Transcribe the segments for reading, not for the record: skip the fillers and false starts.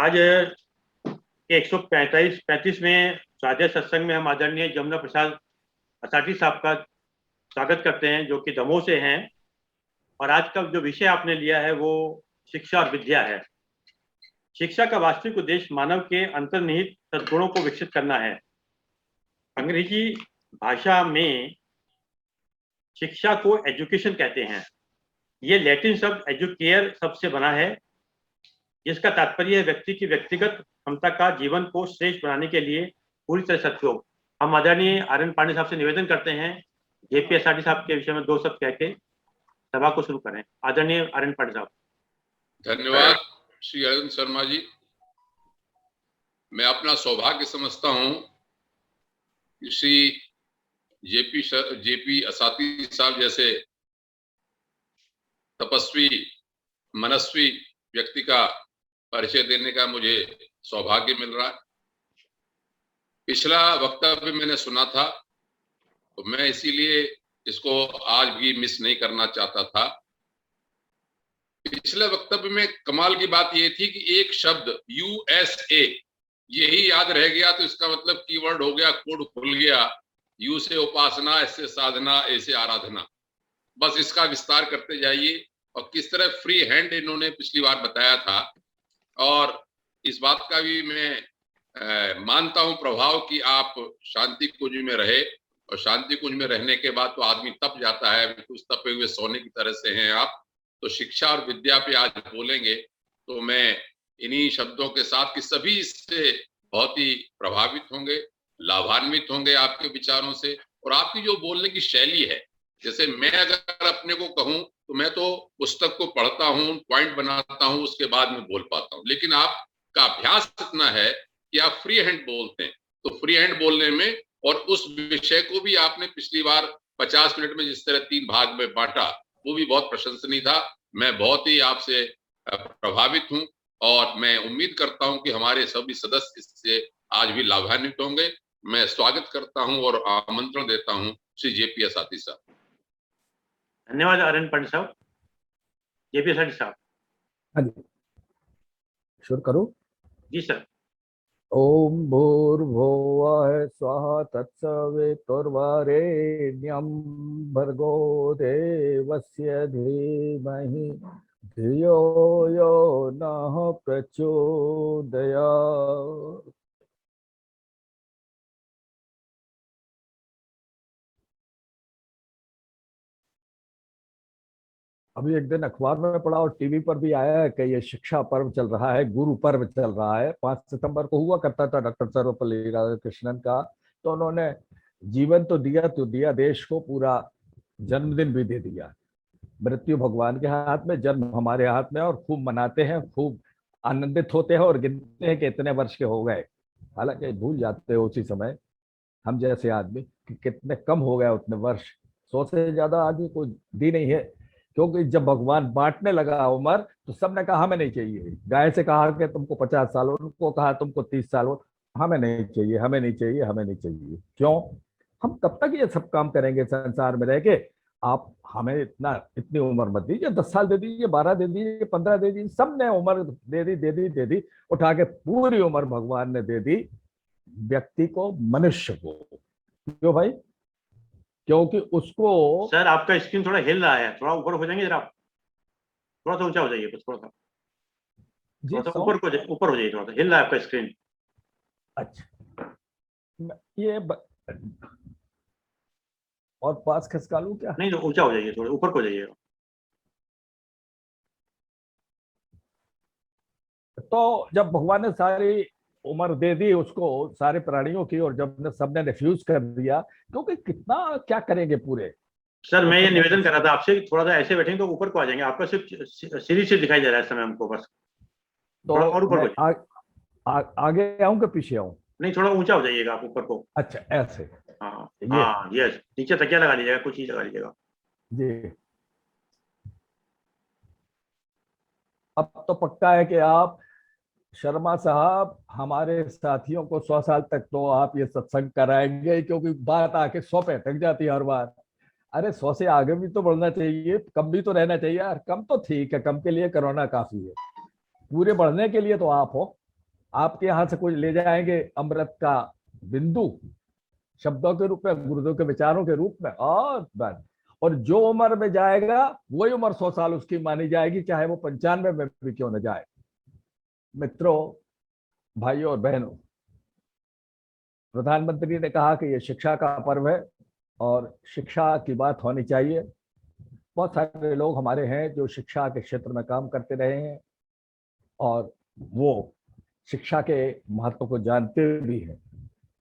आज के 145 स्वाध्याय सत्संग में हम आदरणीय जमुना प्रसाद असाटी साहब का स्वागत करते हैं, जो कि दमोह से हैं। और आज का जो विषय आपने लिया है वो शिक्षा और विद्या है। शिक्षा का वास्तविक उद्देश्य मानव के अंतर्निहित सद्गुणों को विकसित करना है। अंग्रेजी भाषा में शिक्षा को एजुकेशन कहते हैं। ये लैटिन शब्द एजुकेयर शब्द से बना है, जिसका तात्पर्य है व्यक्ति की व्यक्तिगत क्षमता का जीवन को श्रेष्ठ बनाने के लिए पूरी तरह सदुपयोग। हम आदरणीय आर.एन. पांडे साहब से निवेदन करते हैं जेपी असाटी साहब के विषय में दो शब्द कह के सभा को शुरू करें। आदरणीय आर.एन. पांडे साहब। धन्यवाद श्री अरविंद शर्मा जी। मैं अपना सौभाग्य समझता हूं कि श्री जेपी असाती साहब जैसे तपस्वी मनस्वी व्यक्ति का परिचय देने का मुझे सौभाग्य मिल रहा है। पिछला वक्तव्य मैंने सुना था, तो मैं इसीलिए इसको आज भी मिस नहीं करना चाहता था। पिछले वक्तव्य में कमाल की बात यह थी कि एक शब्द USA यही याद रह गया, तो इसका मतलब कीवर्ड हो गया, कोड खुल गया। यू से उपासना, एस से साधना, ए से आराधना। बस इसका विस्तार करते जाइए। और किस तरह फ्री हैंड इन्होंने पिछली बार बताया था, और इस बात का भी मैं मानता हूं प्रभाव कि आप शांति कुंज में रहे, और शांति कुंज में रहने के बाद तो आदमी तप जाता है, कुछ तपे हुए सोने की तरह से हैं आप। तो शिक्षा और विद्या पे आज बोलेंगे, तो मैं इन्हीं शब्दों के साथ कि सभी इससे बहुत ही प्रभावित होंगे, लाभान्वित होंगे आपके विचारों से। और आपकी जो बोलने की शैली है, जैसे मैं अगर अपने को कहूं तो मैं तो पुस्तक को पढ़ता हूं, पॉइंट बनाता हूं, उसके बाद में बोल पाता हूं। लेकिन आपका अभ्यास इतना है कि आप फ्री हैंड बोलते हैं। तो फ्री हैंड बोलने में, और उस विषय को भी आपने पिछली बार 50 मिनट में जिस तरह 3 भाग में बांटा, वो भी बहुत प्रशंसनीय था। मैं बहुत ही आपसे प्रभावित हूं, और मैं उम्मीद करता हूं कि हमारे सभी सदस्य इससे आज भी लाभान्वित होंगे। मैं स्वागत करता हूं और आमंत्रण देता हूं श्री जेपी असाती साहब। धन्यवाद आर.एन. पांडे साहब। जेपी असाटी साहब। हाँ जी, शुरू करूं? जी सर। ओम भूर्भुवः स्वः तत्सवितुर्वरेण्यं भर्गो देवस्य धीमहि धियो यो नः प्रचोदयात्। अभी एक दिन अखबार में पढ़ा और टीवी पर भी आया है कि ये शिक्षा पर्व चल रहा है, गुरु पर्व चल रहा है। 5 सितंबर को हुआ करता था डॉक्टर सर्वपल्ली राधाकृष्णन का। तो उन्होंने जीवन तो दिया देश को, पूरा जन्मदिन भी दे दिया। मृत्यु भगवान के हाथ में, जन्म हमारे हाथ में, और खूब मनाते हैं, खूब आनंदित होते हैं और गिनते हैं कि इतने वर्ष के हो गए। हालांकि भूल जाते हो उसी समय हम जैसे आदमी कि कितने कम हो गए उतने वर्ष। 100 से ज्यादा आदमी को दी नहीं है, क्योंकि जब भगवान बांटने लगा उम्र तो सबने कहा हमें नहीं चाहिए। गाय से कहा कि तुमको 50 साल, उनको कहा तुमको 30 साल, हमें नहीं चाहिए, हमें नहीं चाहिए, हमें नहीं चाहिए। क्यों? हम कब तक ये सब काम करेंगे संसार में रह के? आप हमें इतनी उम्र मत दीजिए, 10 साल दे दीजिए, 12 दे दीजिए, 15 दे दीजिए। सबने उम्र दे दी, उठा के पूरी उम्र भगवान ने दे दी व्यक्ति को, मनुष्य को। क्यों भाई? क्योंकि उसको। सर आपका स्क्रीन थोड़ा हिल रहा है, थोड़ा ऊपर हो जाएंगे जरा आप? थोड़ा सा ऊंचा हो जाइए, बस थोड़ा सा ऊपर हो जाइए, थोड़ा सा हिल रहा है आपका स्क्रीन। अच्छा, ये और पास खसका लूं क्या? नहीं, तो ऊंचा हो जाइए, थोड़ा ऊपर को जाइएगा। तो जब भगवान ने सारी उम्र दे दी उसको, सारे प्राणियों की, और जब सबने रिफ्यूज कर दिया, क्योंकि कितना क्या करेंगे पूरे। सर मैं ये निवेदन कर रहा था आपसे, थोड़ा सा ऐसे बैठेंगे तो ऊपर को आ जाएंगे। आपका सिर्फ सीरीज से दिखाई दे रहा है इस समय हमको, बस तो थोड़ा और ऊपर को। आगे आऊं कि पीछे आऊं? नहीं, थोड़ा ऊंचा हो जाइएगा आप ऊपर को। अच्छा, ऐसे। हाँ ये हाँ, यस। नीचे तकिया लगा लीजिएगा, कुछ चीज लगा लीजिएगा जी। अब तो पक्का है कि आप शर्मा साहब हमारे साथियों को 100 साल तक तो आप ये सत्संग कराएंगे, क्योंकि बात आके 100 पे अटक जाती है हर बार। अरे 100 से आगे भी तो बढ़ना चाहिए, कम भी तो रहना चाहिए यार। कम तो ठीक है, कम के लिए कोरोना काफी है, पूरे बढ़ने के लिए तो आप हो। आपके यहां से कुछ ले जाएंगे अमृत का बिंदु शब्दों के रूप में, गुरुदेव के विचारों के रूप में, और बस। और जो उम्र में जाएगा वही उम्र 100 साल उसकी मानी जाएगी, चाहे वो 95 में भी क्यों न जाए। मित्रों, भाइयों और बहनों, प्रधानमंत्री ने कहा कि ये शिक्षा का पर्व है और शिक्षा की बात होनी चाहिए। बहुत सारे लोग हमारे हैं जो शिक्षा के क्षेत्र में काम करते रहे हैं और वो शिक्षा के महत्व को जानते भी हैं,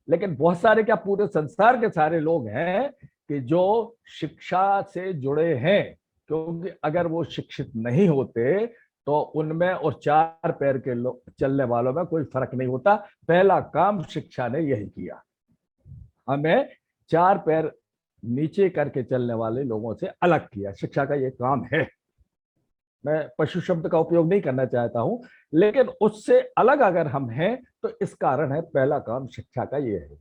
लेकिन बहुत सारे, क्या पूरे संसार के सारे लोग हैं कि जो शिक्षा से जुड़े हैं, क्योंकि अगर वो शिक्षित नहीं होते तो उनमें और चार पैर के लोग चलने वालों में कोई फर्क नहीं होता। पहला काम शिक्षा ने यही किया, हमें चार पैर नीचे करके चलने वाले लोगों से अलग किया। शिक्षा का ये काम है। मैं पशु शब्द का उपयोग नहीं करना चाहता हूं, लेकिन उससे अलग अगर हम हैं तो इस कारण है, पहला काम शिक्षा का ये है।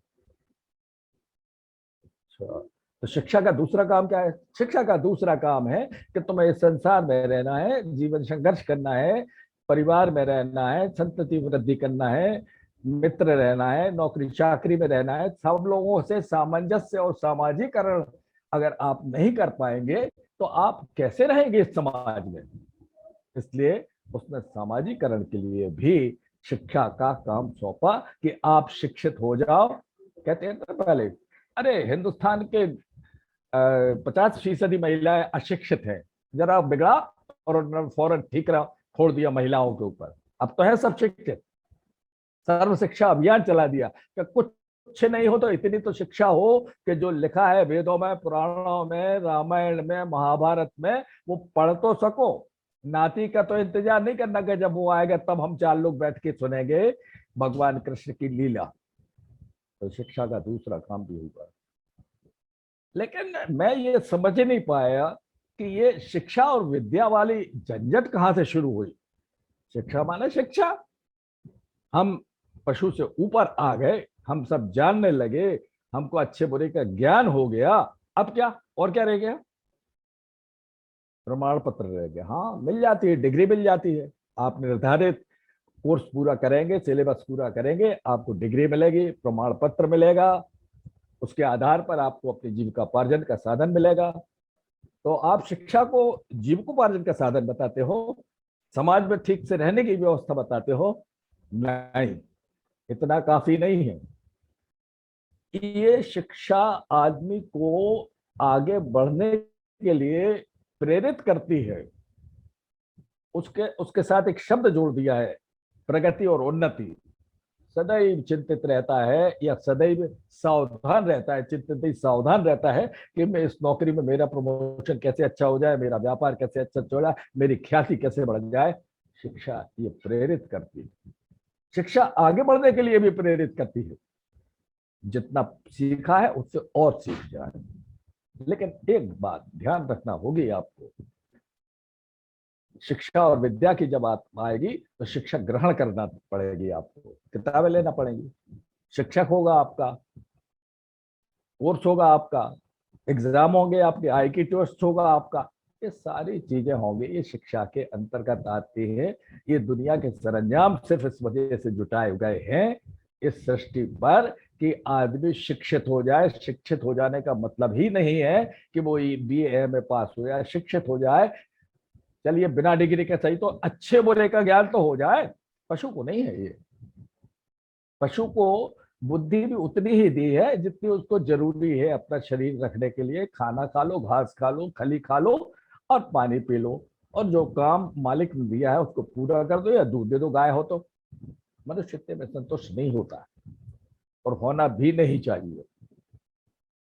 तो शिक्षा का दूसरा काम क्या है? शिक्षा का दूसरा काम है कि तुम्हें इस संसार में रहना है, जीवन संघर्ष करना है, परिवार में रहना है, संतति वृद्धि करना है, मित्र रहना है, नौकरी चाकरी में रहना है, सब लोगों से सामंजस्य और सामाजिकरण अगर आप नहीं कर पाएंगे तो आप कैसे रहेंगे इस समाज में। इसलिए उसने सामाजिकरण के लिए भी शिक्षा का काम सौंपा कि आप शिक्षित हो जाओ। कहते हैं ना पहले, अरे हिंदुस्तान के 50% महिलाएं अशिक्षित हैं, जरा बिगड़ा और उन्होंने फौरन ठीक रहा छोड़ दिया महिलाओं के ऊपर। अब तो है सब शिक्षित, सर्व शिक्षा अभियान चला दिया कि कुछ नहीं हो तो इतनी तो शिक्षा हो कि जो लिखा है वेदों में, पुराणों में, रामायण में, महाभारत में, वो पढ़ तो सको। नाती का तो इंतजार नहीं करना कि जब वो आएगा तब हम चार लोग बैठ के सुनेंगे भगवान कृष्ण की लीला। तो शिक्षा का दूसरा काम भी होगा। लेकिन मैं ये समझ नहीं पाया कि ये शिक्षा और विद्या वाली झंझट कहां से शुरू हुई। शिक्षा माने शिक्षा, हम पशु से ऊपर आ गए, हम सब जानने लगे, हमको अच्छे बुरे का ज्ञान हो गया। अब क्या और क्या रह गया? प्रमाण पत्र रह गया। हाँ, मिल जाती है, डिग्री मिल जाती है। आप निर्धारित कोर्स पूरा करेंगे, सिलेबस पूरा करेंगे, आपको डिग्री मिलेगी, प्रमाण पत्र मिलेगा, उसके आधार पर आपको अपनी जीविकोपार्जन का साधन मिलेगा। तो आप शिक्षा को जीविकोपार्जन का साधन बताते हो, समाज में ठीक से रहने की व्यवस्था बताते हो? नहीं, इतना काफी नहीं है। ये शिक्षा आदमी को आगे बढ़ने के लिए प्रेरित करती है। उसके साथ एक शब्द जोड़ दिया है, प्रगति और उन्नति। सदैव चिंतित रहता है या सदैव सावधान रहता है, चिंतित ही सावधान रहता है कि मैं इस नौकरी में मेरा प्रमोशन कैसे अच्छा हो जाए, मेरा व्यापार कैसे अच्छा हो जाए, मेरी ख्याति कैसे बढ़ जाए। शिक्षा ये प्रेरित करती है। शिक्षा आगे बढ़ने के लिए भी प्रेरित करती है, जितना सीखा है उससे और सीख जाए। लेकिन एक बात ध्यान रखना होगी आपको, शिक्षा और विद्या की जब बात आएगी तो शिक्षा ग्रहण करना पड़ेगी, आपको किताबें लेना पड़ेंगी, शिक्षक होगा आपका, कोर्स होगा आपका, एग्जाम होंगे आपके, आईक्यू टेस्ट होगा आपका, ये सारी चीजें होंगी। ये शिक्षा के अंतर्गत आती है। ये दुनिया के सरंजाम सिर्फ इस वजह से जुटाए गए हैं इस सृष्टि पर कि आदमी शिक्षित हो जाए। शिक्षित हो जाने का मतलब ही नहीं है कि वो BA में पास हो जाए, शिक्षित हो जाए, चलिए बिना डिग्री के सही तो अच्छे बुरे का ज्ञान तो हो जाए। पशु को नहीं है ये। पशु को बुद्धि भी उतनी ही दी है जितनी उसको जरूरी है अपना शरीर रखने के लिए। खाना खा लो, घास खा लो, खली खा लो और पानी पी लो, और जो काम मालिक ने दिया है उसको पूरा कर दो या दूध दे दो गाय हो तो। मनुष्य इतने में संतुष्ट नहीं होता और होना भी नहीं चाहिए।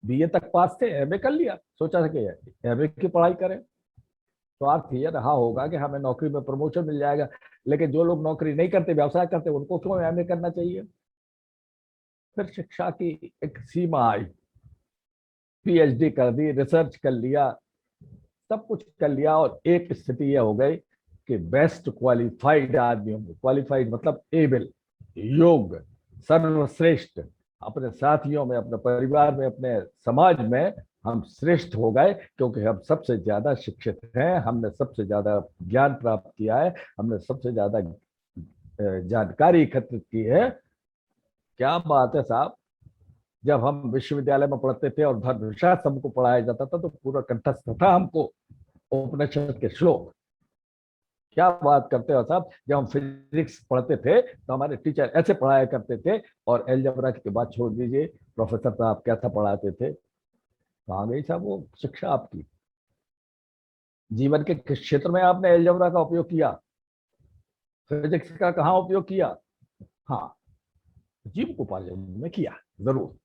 BA तक पास थे, MA कर लिया, सोचा था कि MA की पढ़ाई करें तो अर्थ ये रहा होगा कि हमें नौकरी में प्रमोशन मिल जाएगा। लेकिन जो लोग नौकरी नहीं करते, व्यवसाय करते, उनको क्यों MA करना चाहिए? फिर शिक्षा की एक सीमा आई, PhD कर दी, रिसर्च कर लिया, सब कुछ कर लिया, और एक स्थिति यह हो गई कि बेस्ट क्वालिफाइड आदमियों को, क्वालिफाइड मतलब एबल, योग्य, सर्वश्रेष्ठ, अपने साथियों में, अपने परिवार में, अपने समाज में हम श्रेष्ठ हो गए, क्योंकि हम सबसे ज्यादा शिक्षित हैं, हमने सबसे ज्यादा ज्ञान प्राप्त किया है, हमने सबसे ज्यादा जानकारी एकत्रित की है। क्या बात है साहब। जब हम विश्वविद्यालय में पढ़ते थे और धर्मशास्त्र हमको पढ़ाया जाता था तो पूरा कंठस्थ था हमको उपनिषद के श्लोक। क्या बात करते हो साहब। जब हम फिजिक्स पढ़ते थे तो हमारे टीचर ऐसे पढ़ाया करते थे, और एलजेब्रा की बात छोड़ दीजिए, प्रोफेसर साहब कैसा पढ़ाते थे। कहाँ गई साहब वो शिक्षा आपकी। जीवन के किस क्षेत्र में आपने एलजेब्रा का उपयोग किया, फिजिक्स का कहाँ उपयोग किया। हाँ, जीवकोपार्जन में किया जरूर।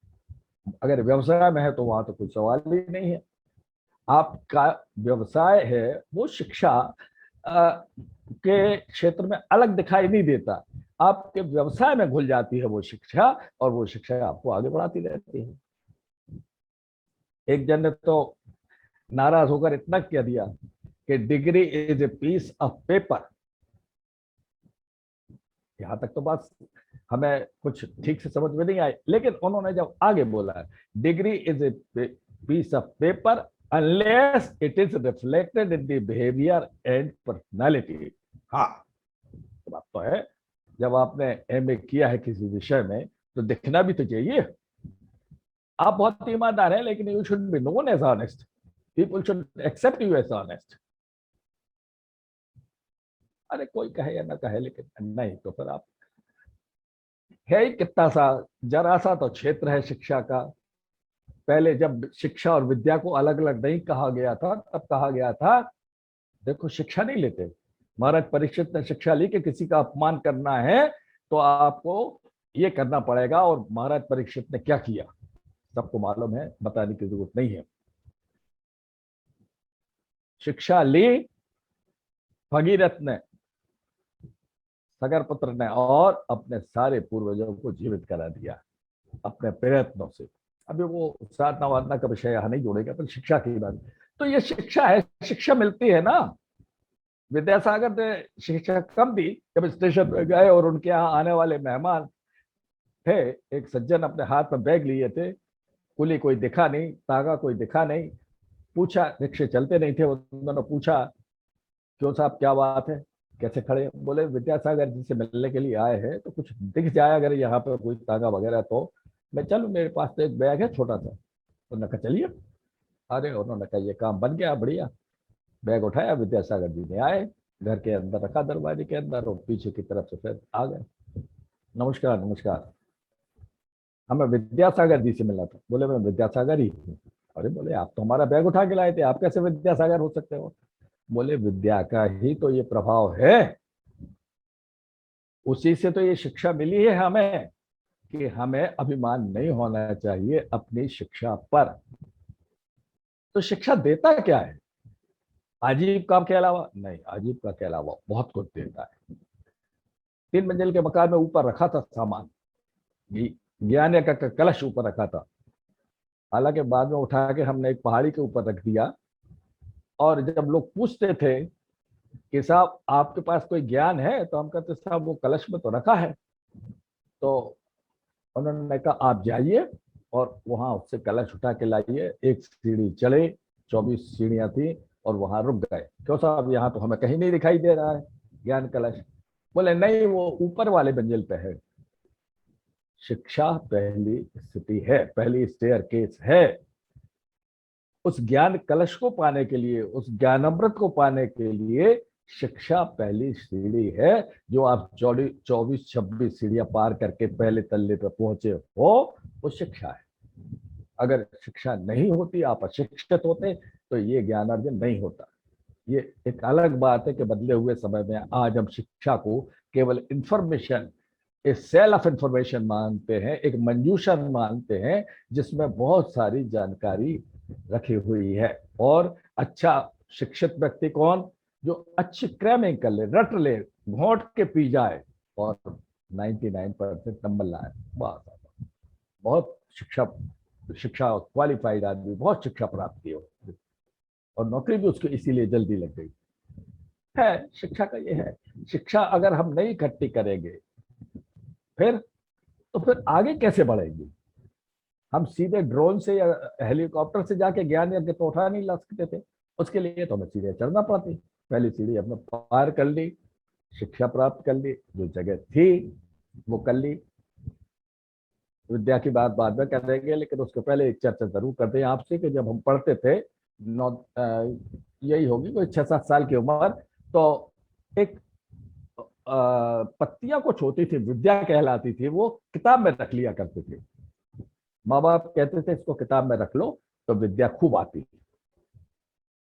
अगर व्यवसाय में है तो वहां तो कोई सवाल ही नहीं है। आपका व्यवसाय है वो शिक्षा के क्षेत्र में अलग दिखाई नहीं देता, आपके व्यवसाय में घुल जाती है वो शिक्षा, और वो शिक्षा आपको आगे बढ़ाती रहती है। एक जन ने तो नाराज होकर इतना कह दिया कि degree is a piece of paper. यहां तक तो बात हमें कुछ ठीक से समझ में नहीं आई, लेकिन उन्होंने जब आगे बोला degree is a piece of paper unless it is reflected in the behavior and personality। हाँ, बात तो है। जब आपने एमए किया है किसी विषय में तो दिखना भी तो चाहिए। आप बहुत ईमानदार हैं, लेकिन you should be known as honest. People should accept you as honest. अरे कोई कहे या ना कहे, लेकिन नहीं तो फिर आप है ही कितना सा, जरा सा तो क्षेत्र है शिक्षा का। पहले जब शिक्षा और विद्या को अलग अलग नहीं कहा गया था, तब कहा गया था देखो शिक्षा नहीं लेते। महाराज परीक्षित ने शिक्षा ली कि किसी का अपमान करना है तो आपको ये करना पड़ेगा, और महाराज परीक्षित ने क्या किया सबको मालूम है, बताने की जरूरत नहीं है। शिक्षा ली भगीरथ ने, सगर पुत्र ने, और अपने सारे पूर्वजों को जीवित करा दिया अपने प्रयत्नों से। अभी वो साधना वादना का विषय यहाँ नहीं जोड़ेगा, पर शिक्षा की बात तो ये शिक्षा है। शिक्षा मिलती है ना। विद्यासागर ने शिक्षा कम दी जब स्टेशन पर गए और उनके यहाँ आने वाले मेहमान थे। एक सज्जन अपने हाथ में बैग लिए थे, कुली कोई दिखा नहीं, तागा कोई दिखा नहीं। पूछा, रिक्शे चलते नहीं थे, उन्होंने पूछा क्यों साहब क्या बात है, कैसे खड़े। बोले विद्यासागर जी से मिलने के लिए आए हैं, तो कुछ दिख जाए अगर यहाँ पर कोई तागा वगैरह तो मैं चलूं, मेरे पास तो एक बैग है छोटा सा। उन्होंने कहा चलिए। अरे उन्होंने कहा ये काम बन गया, बढ़िया। बैग उठाया, विद्यासागर जी ने आए, घर के अंदर रखा दरवाजे के अंदर, और पीछे की तरफ से फिर आ गए। नमस्कार नमस्कार, हमें विद्यासागर जी से मिलना था। बोले मैं विद्यासागर ही हूँ। अरे बोले आप तो हमारा बैग उठा के लाए थे, आप कैसे विद्यासागर हो सकते हो। बोले विद्या का ही तो ये प्रभाव है, उसी से तो ये शिक्षा मिली है हमें कि हमें अभिमान नहीं होना चाहिए अपनी शिक्षा पर। तो शिक्षा देता क्या है, आजीविका के अलावा नहीं, आजीविका के अलावा बहुत कुछ देता है। 3 मंजिल के मकान में ऊपर रखा था सामान, ज्ञान का कलश ऊपर रखा था। हालांकि बाद में उठा के हमने एक पहाड़ी के ऊपर रख दिया, और जब लोग पूछते थे कि साहब आपके पास कोई ज्ञान है, तो हम कहते साहब वो कलश में तो रखा है। तो उन्होंने कहा आप जाइए और वहां उससे कलश उठा के लाइए। एक सीढ़ी चढ़े, 24 सीढ़ियां थी, और वहां रुक गए। क्यों साहब यहाँ तो हमें कहीं नहीं दिखाई दे रहा है ज्ञान कलश। बोले नहीं, वो ऊपर वाले मंजिल पे है। शिक्षा पहली स्थिति है, पहली स्टेयर केस है। उस ज्ञान कलश को पाने के लिए, उस ज्ञानामृत को पाने के लिए शिक्षा पहली सीढ़ी है। जो आप 24-26 सीढ़ियां पार करके पहले तल्ले पर पहुंचे हो, वो शिक्षा है। अगर शिक्षा नहीं होती, आप अशिक्षित होते, तो ये ज्ञानार्जन नहीं होता। ये एक अलग बात है कि बदले हुए समय में आज हम शिक्षा को केवल इंफॉर्मेशन, एक सेल ऑफ इंफॉर्मेशन मानते हैं, एक मंजूषा मानते हैं जिसमें बहुत सारी जानकारी रखी हुई है। और अच्छा शिक्षित व्यक्ति कौन, जो अच्छी क्रैमिंग कर ले, रट ले, घोंट के पी जाए और 99% नंबर लाए। बहुत शिक्षा क्वालिफाइड आदमी, बहुत शिक्षा प्राप्त की हो, और नौकरी भी उसको इसीलिए जल्दी लग गई है। शिक्षा का ये है। शिक्षा अगर हम नहीं इकट्ठी करेंगे फिर आगे कैसे बढ़ेंगे। हम सीधे ड्रोन से या हेलीकॉप्टर से जाके ज्ञान यज्ञ तो उठा नहीं ला सकते थे, उसके लिए तो हमें सीधे चढ़ना पड़ती। पहली सीढ़ी हमने पार कर ली, शिक्षा प्राप्त कर ली, जो जगह थी वो कर ली। विद्या की बात बाद में करेंगे, लेकिन उसके पहले एक चर्चा जरूर करते हैं आपसे कि जब हम पढ़ते थे, नौ यही होगी कोई 6-7 साल की उम्र, तो एक पत्तियां कुछ होती थी, विद्या कहलाती थी, वो किताब में रख लिया करते थे। माँ बाप कहते थे इसको किताब में रख लो तो विद्या खूब आती।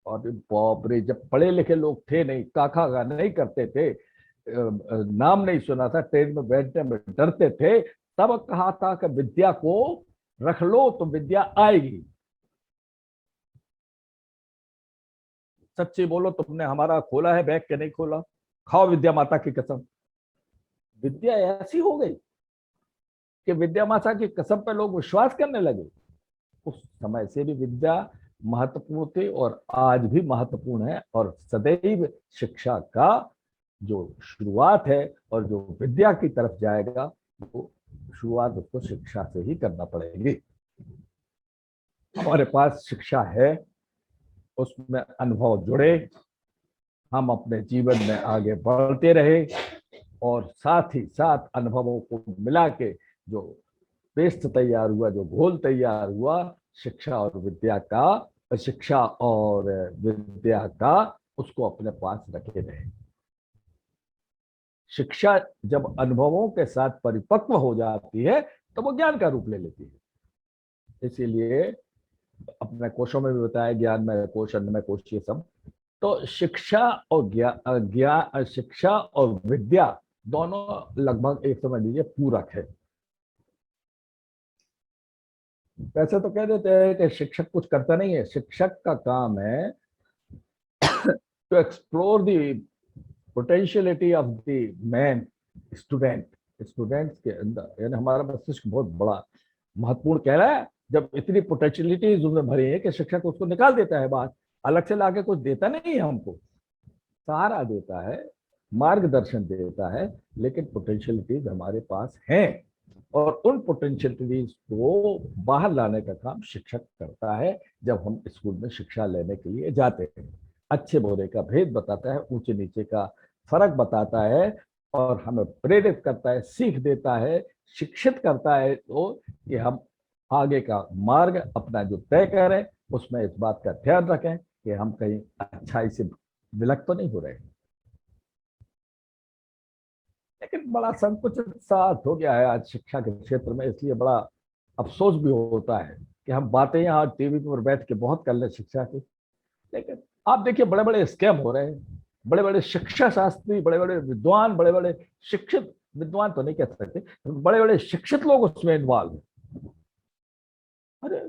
और बाप रे, जब पढ़े लिखे लोग थे नहीं, काका का नहीं करते थे, नाम नहीं सुना था, ट्रेन में बैठने में डरते थे, तब कहा था कि विद्या को रख लो तो विद्या आएगी। सच्ची बोलो, तुमने हमारा खोला है बैग के नहीं खोला? खाओ विद्या माता की कसम। विद्या ऐसी हो गई कि विद्या माता की कसम पे लोग विश्वास करने लगे। उस समय से भी विद्या महत्वपूर्ण थी और आज भी महत्वपूर्ण है, और सदैव शिक्षा का जो शुरुआत है और जो विद्या की तरफ जाएगा, वो शुरुआत उसको शिक्षा से ही करना पड़ेगी। हमारे पास शिक्षा है, उसमें अनुभव जुड़े, हम अपने जीवन में आगे बढ़ते रहे, और साथ ही साथ अनुभवों को मिला के जो पेस्ट तैयार हुआ, जो घोल तैयार हुआ शिक्षा और विद्या का, शिक्षा और विद्या का, उसको अपने पास रखे रहे। शिक्षा जब अनुभवों के साथ परिपक्व हो जाती है तो वो ज्ञान का रूप ले लेती है। इसीलिए अपने कोशों में भी बताया, ज्ञान में कोश, अन्न में कोश, ये सब। तो शिक्षा और ज्ञान, शिक्षा और विद्या दोनों लगभग एक समझ लीजिए पूरक है। वैसे तो कह देते हैं कि शिक्षक कुछ करता नहीं है, शिक्षक का काम है to explore the potentiality of the man, student. Students के अंदर, यानी हमारा मस्तिष्क बहुत बड़ा महत्वपूर्ण कह रहा है, जब इतनी पोटेंशियलिटीज उसमें भरी है कि शिक्षक उसको निकाल देता है बाहर, अलग से लाके कुछ देता नहीं है हमको, सहारा देता है, मार्गदर्शन देता है, लेकिन पोटेंशियलिटीज हमारे पास हैं, और उन पोटेंशियलिटीज को बाहर लाने का काम शिक्षक करता है जब हम स्कूल में शिक्षा लेने के लिए जाते हैं। अच्छे बुरे का भेद बताता है, ऊंचे नीचे का फर्क बताता है, और हमें प्रेरित करता है, सीख देता है, शिक्षित करता है, तो कि हम आगे का मार्ग अपना जो तय करें उसमें इस बात का ध्यान रखें कि हम कहीं अच्छाई से विलक तो नहीं हो रहे। लेकिन बड़ा संकुचित सा हो गया है आज शिक्षा के क्षेत्र में, इसलिए बड़ा अफसोस भी होता है कि हम बातें यहाँ टीवी पर बैठ के बहुत कर ले शिक्षा की, लेकिन आप देखिए बड़े बड़े स्कैम हो रहे हैं। बड़े बड़े शिक्षा शास्त्री, बड़े बड़े विद्वान, बड़े बड़े शिक्षित, विद्वान तो नहीं कह सकते, बड़े बड़े शिक्षित लोग उसमें इन्वॉल्व हैं। अरे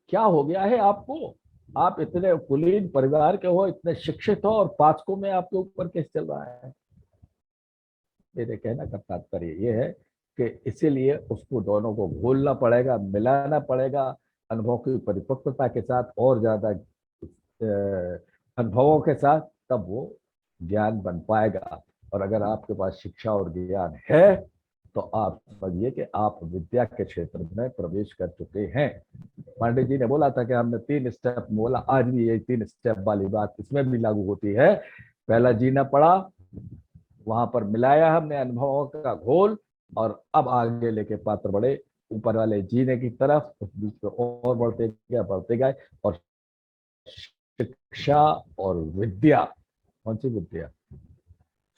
क्या हो गया है आपको? आप इतने कुलीन परिवार के हो, इतने शिक्षित हो, और पाचकों में आपके ऊपर केस चल रहा है। मेरे कहने का तात्पर्य ये है कि इसीलिए उसको दोनों को घोलना पड़ेगा, मिलाना पड़ेगा, अनुभव की परिपक्वता के साथ, और ज्यादा अनुभवों के साथ, तब वो ज्ञान बन पाएगा। और अगर आपके पास शिक्षा और ज्ञान है तो आप समझिए कि आप विद्या के क्षेत्र में प्रवेश कर चुके हैं। पांडे जी ने बोला था कि हमने 3 स्टेप बोला, आज भी यही 3 स्टेप वाली बात इसमें भी लागू होती है। पहला जीना पड़ा, वहां पर मिलाया हमने अनुभवों का घोल, और अब आगे लेके पात्र बढ़े ऊपर वाले जीने की तरफ, उस बीच में और बढ़ते गए। और शिक्षा और विद्या, कौन सी विद्या?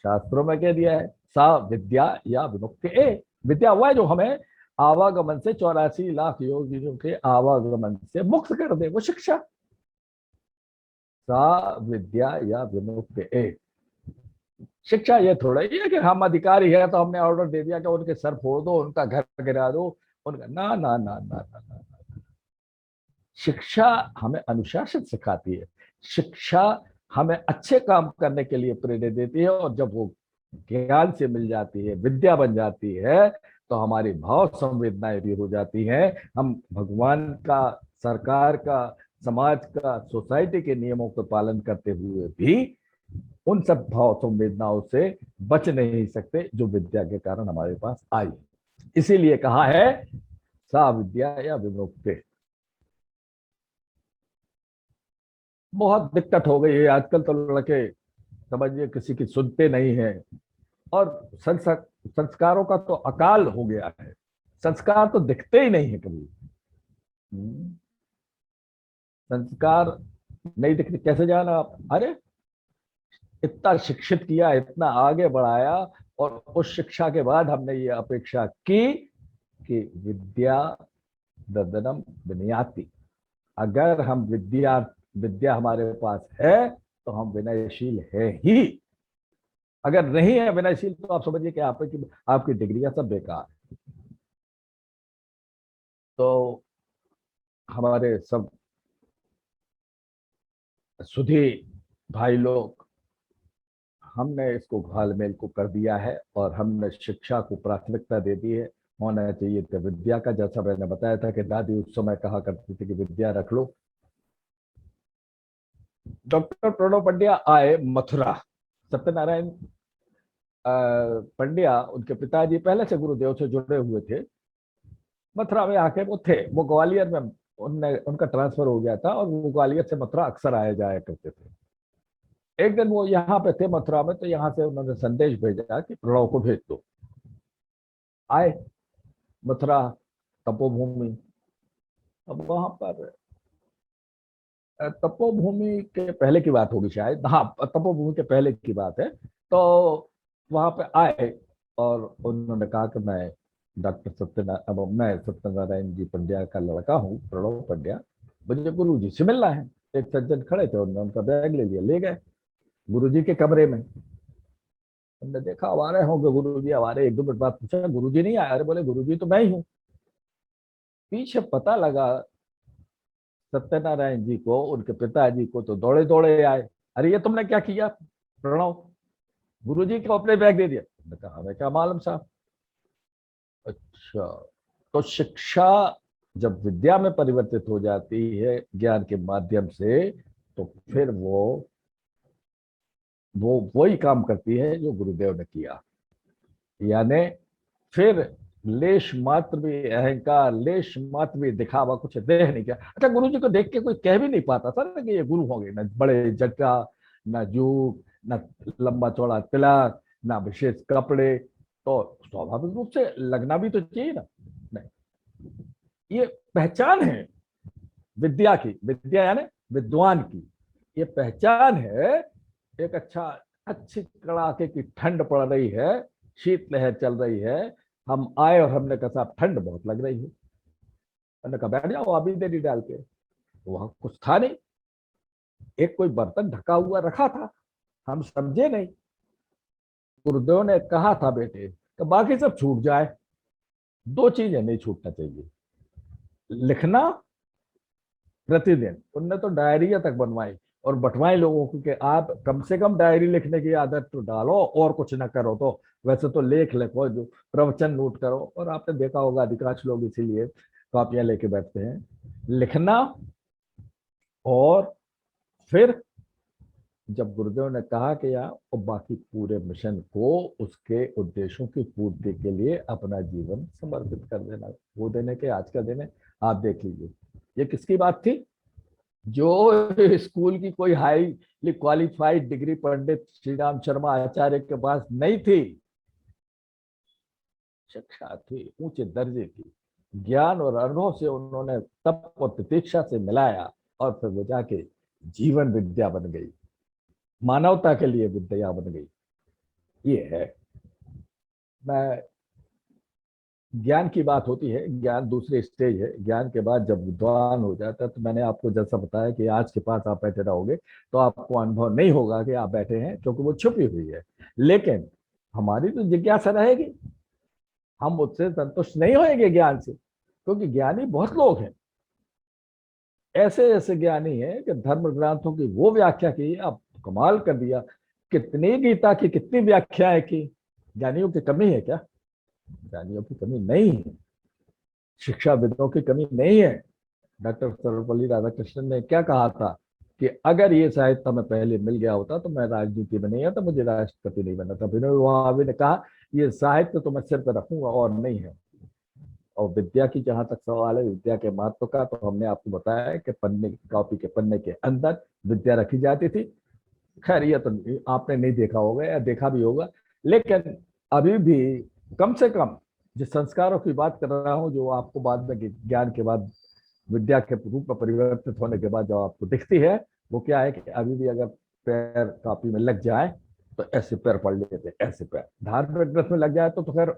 शास्त्रों में कह दिया है, सा विद्या या विमुक्ति ए। विद्या हुआ है जो हमें आवागमन से, 84 लाख योगियों के आवागमन से मुक्त कर दे, वो शिक्षा। सा विद्या या विमुक्ति ए। शिक्षा ये थोड़ा ही है कि हम अधिकारी है तो हमने ऑर्डर दे दिया कि उनके सर फोड़ दो, उनका घर गिरा दो, उनका ना ना ना ना ना ना। शिक्षा हमें अनुशासन सिखाती है, शिक्षा हमें अच्छे काम करने के लिए प्रेरित देती है, और जब वो ज्ञान से मिल जाती है, विद्या बन जाती है, तो हमारी भाव संवेदनाएं भी हो जाती हैं। हम भगवान का, सरकार का, समाज का, सोसाइटी के नियमों का पालन करते हुए भी उन सब भाव संवेदनाओं से बच नहीं सकते जो विद्या के कारण हमारे पास आई। इसीलिए कहा है सा विद्या या विमुक्ति। बहुत दिक्कत हो गई है आजकल, तो लड़के समझिए किसी की सुनते नहीं है। और संस्कारों का तो अकाल हो गया है, संस्कार तो दिखते ही नहीं है कभी। संस्कार नहीं दिखते, कैसे जाना आप? अरे इतना शिक्षित किया, इतना आगे बढ़ाया, और उस शिक्षा के बाद हमने ये अपेक्षा की कि विद्या ददनम विनयाति, अगर हम विद्या हमारे पास है तो हम विनयशील है ही। अगर नहीं है विनयशील तो आप समझिए कि आपकी डिग्रियां सब बेकार। तो हमारे सब सुधी भाई लोग, हमने इसको घालमेल को कर दिया है और हमने शिक्षा को प्राथमिकता दे दी है। होना चाहिए तो विद्या का, जैसा मैंने बताया था कि दादी उस समय कहा करती थी कि विद्या रख लो। डॉक्टर प्रणव पंड्या आए मथुरा। सत्यनारायण पंड्या, उनके पिताजी पहले से गुरुदेव से जुड़े हुए थे। मथुरा में आके वो ग्वालियर में उनका ट्रांसफर हो गया था और वो ग्वालियर से मथुरा अक्सर आए जाया करते थे। एक दिन वो यहाँ पे थे मथुरा में, तो यहाँ से उन्होंने संदेश भेजा कि प्रणव को भेज दो। आए मथुरा तपोभूमि। अब वहां पर तपोभूमि के पहले की बात होगी शायद, हाँ तपोभूमि के पहले की बात है। तो वहां पे आए और उन्होंने कहा कि मैं मैं सत्यनारायण जी पंड्या का लड़का हूँ, प्रणव पंड्या, मुझे गुरु जी से मिलना है। एक सज्जन खड़े थे, उन्होंने उनका बैग ले लिया, ले गए गुरु जी के कमरे में। हमने देखा आ रहे होंगे गुरु जी, हमारे एक दो मिनट बाद पूछा गुरु जी नहीं आए? अरे बोले गुरु जी तो मैं ही हूँ। पीछे पता लगा सत्यनारायण जी को, उनके पिताजी को तो दौड़े दौड़े आए। अरे ये तुमने क्या किया प्रणव? गुरुजी को अपने बैग दे दिया। मैंने कहा हमें क्या मालूम साहब। अच्छा, तो शिक्षा जब विद्या में परिवर्तित हो जाती है ज्ञान के माध्यम से, तो फिर वो वही काम करती है जो गुरुदेव ने किया। यानी फिर लेश मात्र भी अहंकार, लेश मात्र भी दिखावा कुछ देह नहीं किया। अच्छा, गुरु जी को देख के कोई कह भी नहीं पाता था ना कि ये गुरु होंगे, ना बड़े जटा, ना जूट, ना लंबा चौड़ा तिलक, ना विशेष कपड़े। तो स्वाभाविक रूप से लगना भी तो चाहिए ना। नहीं, ये पहचान है विद्या की, विद्या यानी विद्वान की ये पहचान है। एक अच्छी कड़ाके की ठंड पड़ रही है, शीत लहर चल रही है, हम आए और हमने कहा साहब ठंड बहुत लग रही है। मैंने कहा बैठ जाओ, अभी देरी डाल के। वहां कुछ था नहीं, एक कोई बर्तन ढका हुआ रखा था, हम समझे नहीं। गुरुदेव ने कहा था बेटे तो बाकी सब छूट जाए, दो चीजें नहीं छूटना चाहिए, लिखना प्रतिदिन। उनने तो डायरिया तक बनवाई और बंटवाई लोगों को कि आप कम से कम डायरी लिखने की आदत तो डालो, और कुछ ना करो तो वैसे तो लेख लिखो, जो प्रवचन नोट करो। और आपने देखा होगा अधिकांश लोग इसीलिए कॉपियां लेके बैठते हैं। लिखना, और फिर जब गुरुदेव ने कहा कि यार और बाकी पूरे मिशन को उसके उद्देश्यों की पूर्ति के लिए अपना जीवन समर्पित कर देना, वो देने के आज का दिन है। आप देख लीजिए ये किसकी बात थी? जो स्कूल की कोई highly qualified degree Pandit Shri Ram Sharma आचार्य के पास नहीं थी, शिक्षा थी ऊंचे दर्जे की, ज्ञान और अनुभव से उन्होंने तप और प्रतीक्षा से मिलाया और फिर वो जाके जीवन विद्या बन गई, मानवता के लिए विद्या बन गई। ये है, मैं ज्ञान की बात होती है, ज्ञान दूसरे स्टेज है। ज्ञान के बाद जब विद्वान हो जाता है, तो मैंने आपको जैसा बताया कि आज के पास आप बैठे रहोगे तो आपको अनुभव नहीं होगा कि आप बैठे हैं, क्योंकि वो छुपी हुई है। लेकिन हमारी तो जिज्ञासा रहेगी, हम उससे संतुष्ट नहीं होंगे ज्ञान से, क्योंकि ज्ञानी बहुत लोग हैं, ऐसे ऐसे ज्ञानी हैं कि धर्म ग्रंथों की वो व्याख्या की, आप कमाल कर दिया। कितनी गीता की कितनी व्याख्याएं की। ज्ञानियों की कमी है क्या? ज्ञानियों की कमी नहीं है, शिक्षाविदों की कमी नहीं है। डॉक्टर सर्वपल्ली राधाकृष्णन ने क्या कहा था कि अगर ये साहित्य में पहले मिल गया होता तो मैं राजनीति में नहीं आता, मुझे राष्ट्रपति नहीं बनना था। विनोद भावे ने कहा ये साहित्य तो मैं सिर पर रखूंगा और नहीं है। और विद्या की जहां तक सवाल है, विद्या के महत्व का, तो हमने आपको बताया है कि पन्ने, कॉपी के पन्ने के अंदर विद्या रखी जाती थी। खैर ये तो आपने नहीं देखा होगा, या देखा भी होगा लेकिन अभी भी कम से कम जिस संस्कारों की बात कर रहा हूं, जो आपको बाद में ज्ञान के बाद विद्या के रूप में परिवर्तित होने के बाद जो आपको दिखती है, वो क्या है कि अभी भी अगर पैर कापी में लग जाए तो ऐसे पैर पढ़ लेते, ऐसे पैर धार्मिक ग्रंथ में लग जाए तो खैर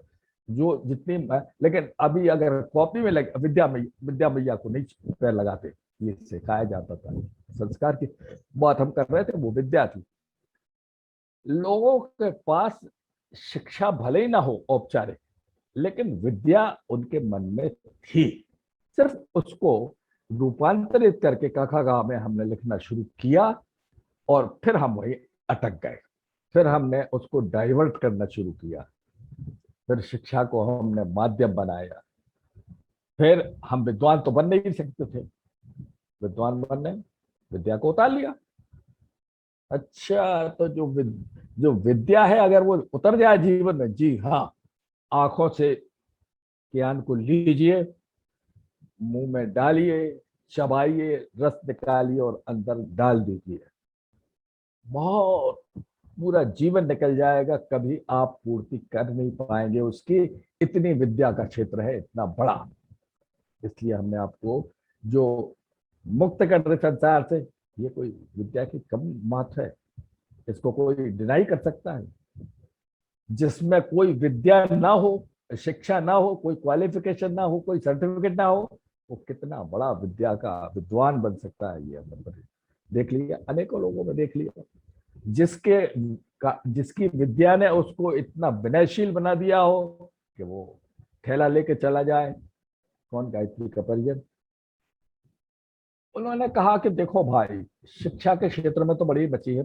जो जितनी, लेकिन अभी अगर कॉपी में लग, विद्या मैया को नहीं पैर लगाते, ये सिखाया जाता था। संस्कार की बात हम कर रहे थे, वो विद्या थी। लोगों के पास शिक्षा भले ही ना हो औपचारिक, लेकिन विद्या उनके मन में थी। सिर्फ उसको रूपांतरित करके कखा गा में हमने लिखना शुरू किया और फिर हम वही अटक गए। फिर हमने उसको डाइवर्ट करना शुरू किया, फिर शिक्षा को हमने माध्यम बनाया। फिर हम विद्वान तो बन नहीं सकते थे, विद्वान बनने विद्या को उतार लिया। अच्छा, तो जो विद्या है अगर वो उतर जाए जीवन में, जी हाँ, आंखों से ज्ञान को लीजिए, मुंह में डालिए, चबाइए, रस निकालिए और अंदर डाल दीजिए, बहुत पूरा जीवन निकल जाएगा, कभी आप पूर्ति कर नहीं पाएंगे उसकी। इतनी विद्या का क्षेत्र है, इतना बड़ा। इसलिए हमने आपको जो मुक्त कर रहे संसार से, ये कोई विद्या की कम महत्व है, इसको कोई डिनाई कर सकता है? जिसमें कोई विद्या ना हो, शिक्षा ना हो, कोई क्वालिफिकेशन ना हो, कोई सर्टिफिकेट ना हो, वो कितना बड़ा विद्या का विद्वान बन सकता है, ये हमने देख लिया, अनेकों लोगों में देख लिया। जिसकी विद्या ने उसको इतना विनयशील बना दिया हो कि वो ठेला लेके चला जाए। कौन, गायत्री का परिजन, उन्होंने कहा कि देखो भाई, शिक्षा के क्षेत्र में तो बड़ी बची है,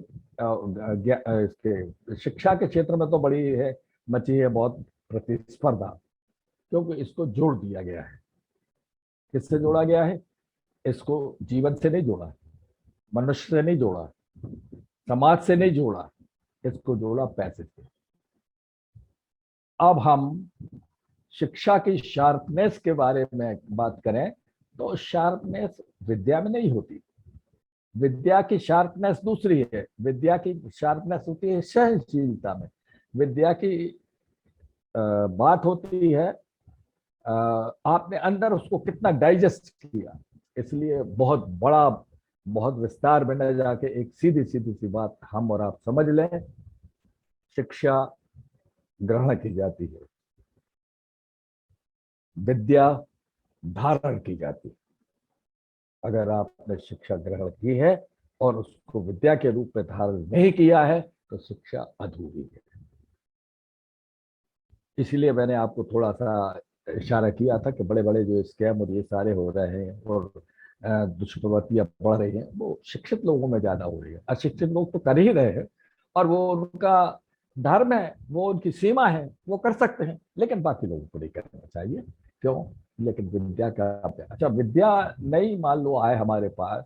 इसके शिक्षा के क्षेत्र में तो बड़ी है मची है बहुत प्रतिस्पर्धा, क्योंकि इसको जोड़ दिया गया है। किससे जोड़ा गया है? इसको जीवन से नहीं जोड़ा, मनुष्य से नहीं जोड़ा, समाज से नहीं जोड़ा, इसको जोड़ा पैसे से। अब हम शिक्षा की शार्पनेस के बारे में बात करें तो शार्पनेस विद्या में नहीं होती। विद्या की शार्पनेस दूसरी है, विद्या की शार्पनेस होती है सहनशीलता में। विद्या की बात होती है आपने अंदर उसको कितना डाइजेस्ट किया। इसलिए बहुत बड़ा, बहुत विस्तार में न जाके एक सीधी सीधी सी बात हम और आप समझ लें, शिक्षा ग्रहण की जाती है, विद्या धारण की जाती है। अगर आपने शिक्षा ग्रहण की है और उसको विद्या के रूप में धारण नहीं किया है तो शिक्षा अधूरी है। इसलिए मैंने आपको थोड़ा सा इशारा किया था कि बड़े बड़े जो स्कैम और ये सारे हो रहे हैं और दुष्प्रवृत्तियां बढ़ रही हैं, वो शिक्षित लोगों में ज्यादा हो रही है। अशिक्षित लोग तो कर ही रहे हैं और वो उनका धर्म है, वो उनकी सीमा है, वो कर सकते हैं, लेकिन बाकी लोगों को नहीं करना चाहिए। क्यों? लेकिन विद्या का, अच्छा विद्या नहीं मान लो आए हमारे पास,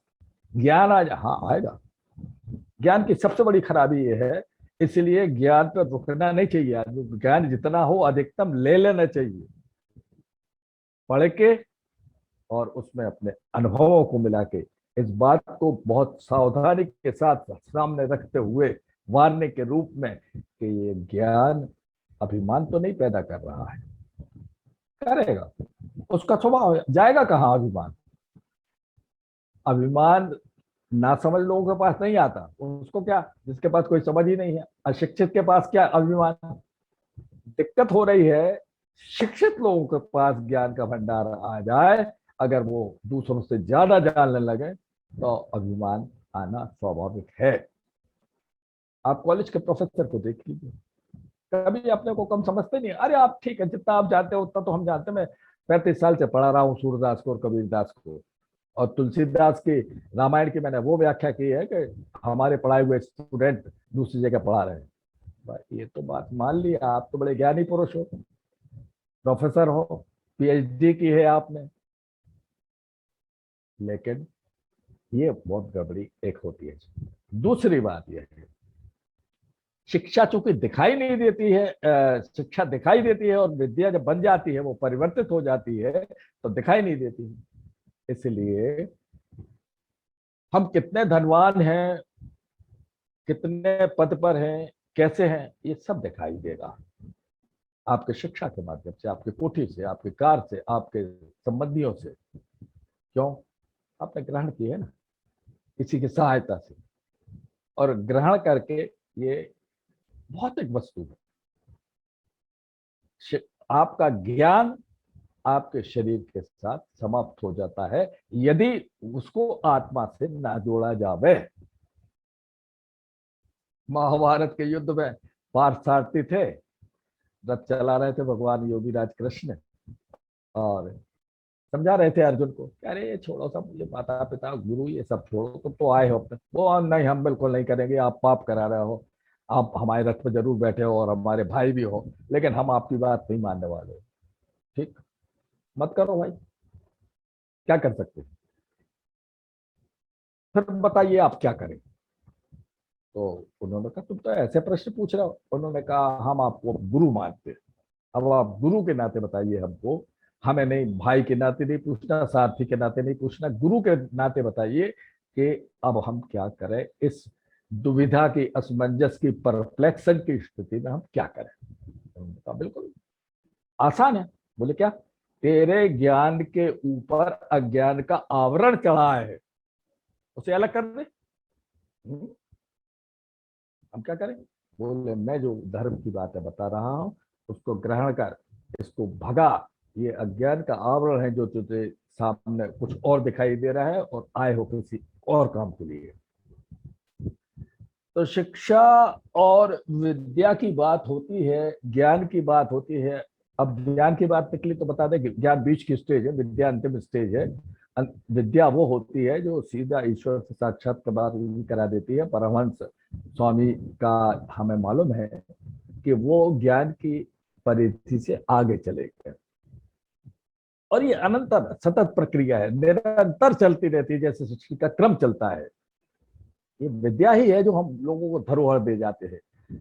ज्ञान आज, हाँ आएगा। ज्ञान की सबसे बड़ी खराबी ये है, इसलिए ज्ञान पर रुकना नहीं चाहिए आदमी। ज्ञान जितना हो अधिकतम ले लेना चाहिए, पढ़ के और उसमें अपने अनुभवों को मिला के इस बात को बहुत सावधानी के साथ सामने रखते हुए वारने के रूप में कि ये ज्ञान अभिमान तो नहीं पैदा कर रहा है। करेगा, उसका स्वभाव जाएगा कहाँ अभिमान? अभिमान ना समझ लोगों के पास नहीं आता। उसको क्या, जिसके पास कोई समझ ही नहीं है, अशिक्षित के पास क्या अभिमान? दिक्कत हो रही है, शिक्षित लोगों के पास ज्ञान का भंडार आ जाए, अगर वो दूसरों से ज्यादा जानने लगे तो अभिमान आना स्वाभाविक है। आप कॉलेज के प्रोफेसर को देख लीजिए, कभी अपने को कम समझते नहीं। अरे आप ठीक है, जितना आप जानते हो उतना तो हम जानते हैं। मैं 35 साल से पढ़ा रहा हूँ सूरदास को और कबीरदास को, और तुलसीदास की रामायण की मैंने वो व्याख्या की है कि हमारे पढ़ाए हुए स्टूडेंट दूसरी जगह पढ़ा रहे हैं। भाई ये तो बात मान ली, आप तो बड़े ज्ञानी पुरुष हो, प्रोफेसर हो, पीएचडी की है आपने, लेकिन ये बहुत गड़बड़ी एक होती है। दूसरी बात यह है, शिक्षा चूंकि दिखाई नहीं देती है, शिक्षा दिखाई देती है और विद्या जब बन जाती है, वो परिवर्तित हो जाती है तो दिखाई नहीं देती है। इसलिए हम कितने धनवान हैं, कितने पद पर हैं, कैसे हैं, ये सब दिखाई देगा आपके शिक्षा के माध्यम से, आपके कोठी से, आपके कार से, आपके संबंधियों से। क्यों? आपने ग्रहण किए है ना, किसी की सहायता से, और ग्रहण करके ये भौतिक वस्तु है। आपका ज्ञान आपके शरीर के साथ समाप्त हो जाता है यदि उसको आत्मा से ना जोड़ा जावे। महाभारत के युद्ध में पार्थसारथी थे, रथ चला रहे थे भगवान योगीराज कृष्ण, और समझा रहे थे अर्जुन को, अरे ये छोड़ो सब, ये माता पिता गुरु ये सब छोड़ो, तुम तो आए हो अपने। वो नहीं, हम बिल्कुल नहीं करेंगे, आप पाप करा रहे हो, आप हमारे रथ पर जरूर बैठे हो और हमारे भाई भी हो, लेकिन हम आपकी बात नहीं मानने वाले। ठीक, मत करो भाई, क्या कर सकते हैं? फिर बताइए आप क्या करें? तो उन्होंने कहा तुम तो ऐसे प्रश्न पूछ रहे हो। उन्होंने कहा हम आपको गुरु मानते हैं, अब आप गुरु के नाते बताइए हमको, हमें नहीं, भाई के नाते नहीं पूछना, सारथी के नाते नहीं पूछना, गुरु के नाते बताइए कि अब हम क्या करें इस दुविधा की, असमंजस की, परप्लेक्सन की स्थिति में हम क्या करें? उन्होंने कहा बिल्कुल आसान है। बोले क्या? तेरे ज्ञान के ऊपर अज्ञान का आवरण चढ़ा है, उसे अलग कर दे। हम क्या करें? बोले मैं जो धर्म की बातें बता रहा हूं उसको ग्रहण कर, इसको भगा, ये अज्ञान का आवरण है जो तुझे सामने कुछ और दिखाई दे रहा है, और आए हो किसी और काम के लिए। तो शिक्षा और विद्या की बात होती है, ज्ञान की बात होती है। अब ज्ञान की बात निकली तो बता दें कि ज्ञान बीच की स्टेज है, विद्या अंतिम स्टेज है। विद्या वो होती है जो सीधा ईश्वर से साक्षात्कार करा देती है। परमहंस स्वामी का हमें मालूम है कि वो ज्ञान की परिधि से आगे चले गए, और ये अनंतर सतत प्रक्रिया है, निरंतर चलती रहती है, जैसे सृष्टि का क्रम चलता है। ये विद्या ही है जो हम लोगों को धरोहर दे जाते हैं।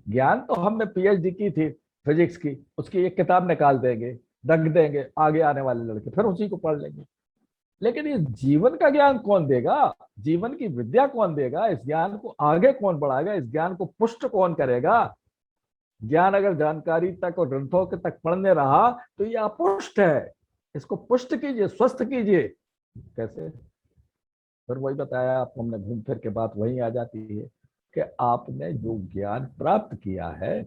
ज्ञान तो हमने पीएचडी की थी फिजिक्स की, उसकी एक किताब निकाल देंगे, रख देंगे, आगे आने वाले लड़के फिर उसी को पढ़ लेंगे। लेकिन इस जीवन का ज्ञान कौन देगा? जीवन की विद्या कौन देगा? इस ज्ञान को आगे कौन बढ़ाएगा? इस ज्ञान को पुष्ट कौन करेगा? ज्ञान अगर जानकारी तक और ग्रंथों के तक पढ़ने रहा तो ये अपुष्ट है, इसको पुष्ट कीजिए, स्वस्थ कीजिए। कैसे? फिर वही बताया आपको हमने, घूम फिर के बात वही आ जाती है कि आपने जो ज्ञान प्राप्त किया है,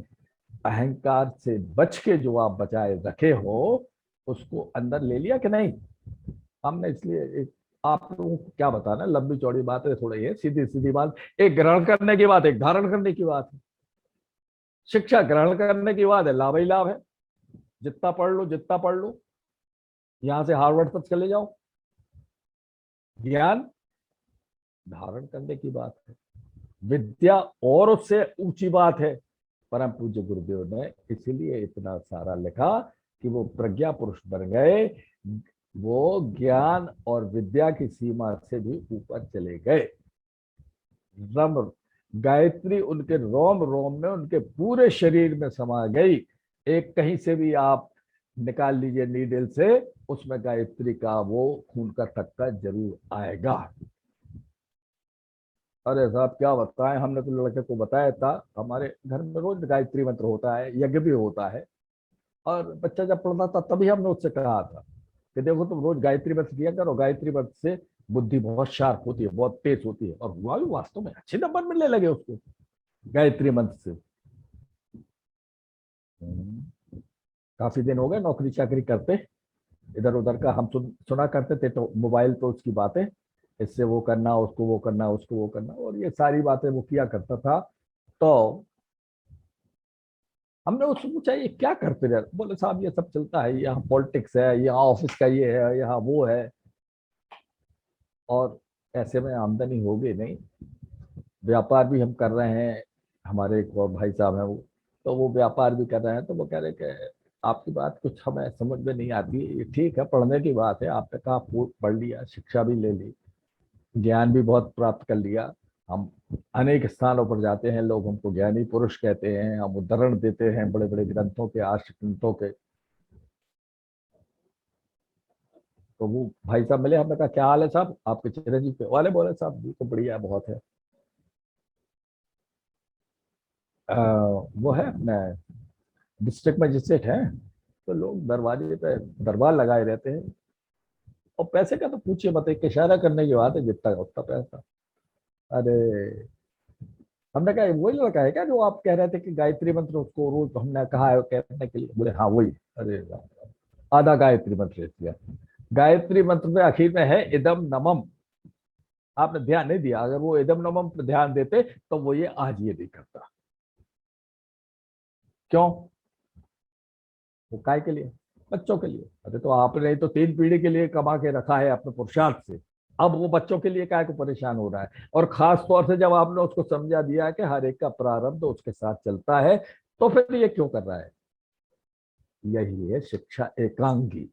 अहंकार से बच के जो आप बचाए रखे हो, उसको अंदर ले लिया कि नहीं? हमने इसलिए आप लोगों को क्या बताना, लंबी चौड़ी बात है, थोड़ी है सीधी सीधी बात। एक ग्रहण करने की बात, एक धारण करने की बात है। शिक्षा ग्रहण करने की बात है, लाभ ही लाभ है, जितना पढ़ लो जितना पढ़ लो, यहां से हार्वर्ड तक चले जाओ। ज्ञान धारण करने की बात है, विद्या और उससे ऊंची बात है। परम पूज्य गुरुदेव ने इसीलिए इतना सारा लिखा कि वो प्रज्ञा पुरुष बन गए, वो ज्ञान और विद्या की सीमा से भी ऊपर चले गए। रम गायत्री उनके रोम रोम में, उनके पूरे शरीर में समा गई। एक कहीं से भी आप निकाल लीजिए नीडल से, उसमें गायत्री का वो खून का थक्का जरूर आएगा। अरे साहब क्या बताएं, हमने तो लड़के को बताया था, हमारे घर में रोज गायत्री मंत्र होता है, यज्ञ भी होता है। और बच्चा जब पढ़ता था तभी हमने उससे कहा था कि देखो तुम रोज गायत्री मंत्र किया करो, गायत्री मंत्र से बुद्धि बहुत शार्प होती है, बहुत तेज होती है। और हुआ भी वास्तव में, अच्छे नंबर मिलने लगे उसको गायत्री मंत्र से। काफी दिन हो गए नौकरी चाकरी करते, इधर उधर का हम सुना करते थे, तो मोबाइल पे उसकी बातें, इससे वो करना, उसको वो करना, उसको वो करना, और ये सारी बातें वो किया करता था। तो हमने उससे पूछा ये क्या करते रहे? बोले साहब ये सब चलता है, यहाँ पॉलिटिक्स है, यहाँ ऑफिस का ये है, यहाँ वो है, और ऐसे में आमदनी होगी नहीं। व्यापार भी हम कर रहे हैं, हमारे एक और भाई साहब हैं वो, तो वो व्यापार भी कर रहे हैं। तो वो कह रहे कि आपकी बात कुछ हमें समझ में नहीं आती। ये ठीक है, पढ़ने की बात है, आपने कहा पढ़ लिया, शिक्षा भी ले ली, ज्ञान भी बहुत प्राप्त कर लिया। हम अनेक स्थानों पर जाते हैं, लोग हमको ज्ञानी पुरुष कहते हैं, हम उदाहरण देते हैं बड़े बड़े ग्रंथों के, आर्ष ग्रंथों के। तो वो भाई साहब मिले, हमने कहा क्या हाल है साहब, आपके चिरंजीव पे वाले? बोले साहब बिल्कुल बढ़िया बहुत है। वो है अपने डिस्ट्रिक्ट मजिस्ट्रेट है, तो लोग दरवाजे पे दरबार लगाए रहते हैं। और पैसे का तो पूछिए मत, एक इशारा करने की बात है, जितना का उतना पैसा। अरे हमने कहा वही लड़का है क्या जो आप कह रहे थे कि गायत्री मंत्र उसको रोज हमने कहा है कहने के लिए? बोले हाँ वही। अरे आधा गायत्री मंत्र ले दिया। गायत्री मंत्र में आखिर में है इदम नमम। आपने ध्यान नहीं दिया, अगर वो इदम नमम पर ध्यान देते तो वो ये आज ये नहीं करता। क्यों? वो काय के लिए? बच्चों के लिए। अरे तो आपने तो 3 पीढ़ी के लिए कमा के रखा है अपने पुरुषार्थ से, अब वो बच्चों के लिए काय को परेशान हो रहा है? और खास तौर से जब आपने उसको समझा दिया कि हर एक का प्रारब्ध उसके साथ चलता है, तो फिर ये क्यों कर रहा है? यही है शिक्षा एकांगी।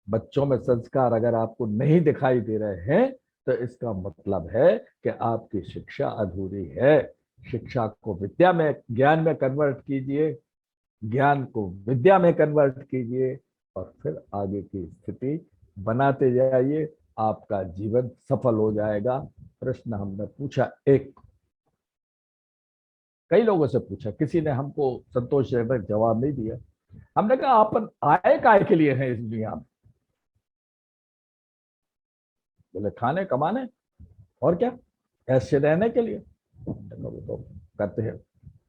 बच्चों में संस्कार अगर आपको नहीं दिखाई दे रहे हैं तो इसका मतलब है कि आपकी शिक्षा अधूरी है। शिक्षा को विद्या में, ज्ञान में कन्वर्ट कीजिए, ज्ञान को विद्या में कन्वर्ट कीजिए, और फिर आगे की स्थिति बनाते जाइए, आपका जीवन सफल हो जाएगा। प्रश्न हमने पूछा एक, कई लोगों से पूछा, किसी ने हमको संतोषजनक जवाब नहीं दिया। हमने कहा अपन आए काय के लिए हैं इस दुनिया में? बोले खाने कमाने, और क्या, ऐसे रहने के लिए। वो तो करते हैं,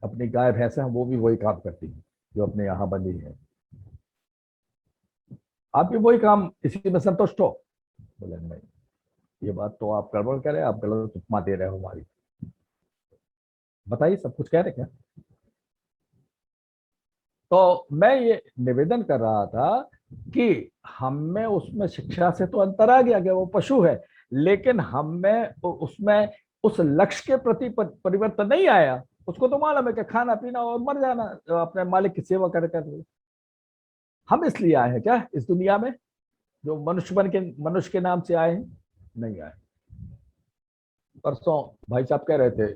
अपनी गाय भैंसे हैं वो भी वही काम करती हैं जो अपने यहाँ बंधी है। आप भी वही काम, इसी में संतुष्ट हो? बोले नहीं, ये बात तो आप गड़बड़ कह रहे हैं, आप गलत उपमा दे रहे हो हमारी। बताइए, सब कुछ कह रहे क्या? तो मैं ये निवेदन कर रहा था कि हमें उसमें शिक्षा से तो अंतर आ गया कि वो पशु है, लेकिन हमें उसमें उस लक्ष्य के प्रति परिवर्तन नहीं आया। उसको तो मालूम है कि खाना पीना और मर जाना, अपने मालिक की सेवा कर कर। हम इसलिए आए हैं क्या इस दुनिया में, जो मनुष्य के नाम से आए हैं? नहीं आए। परसों भाई साहब कह रहे थे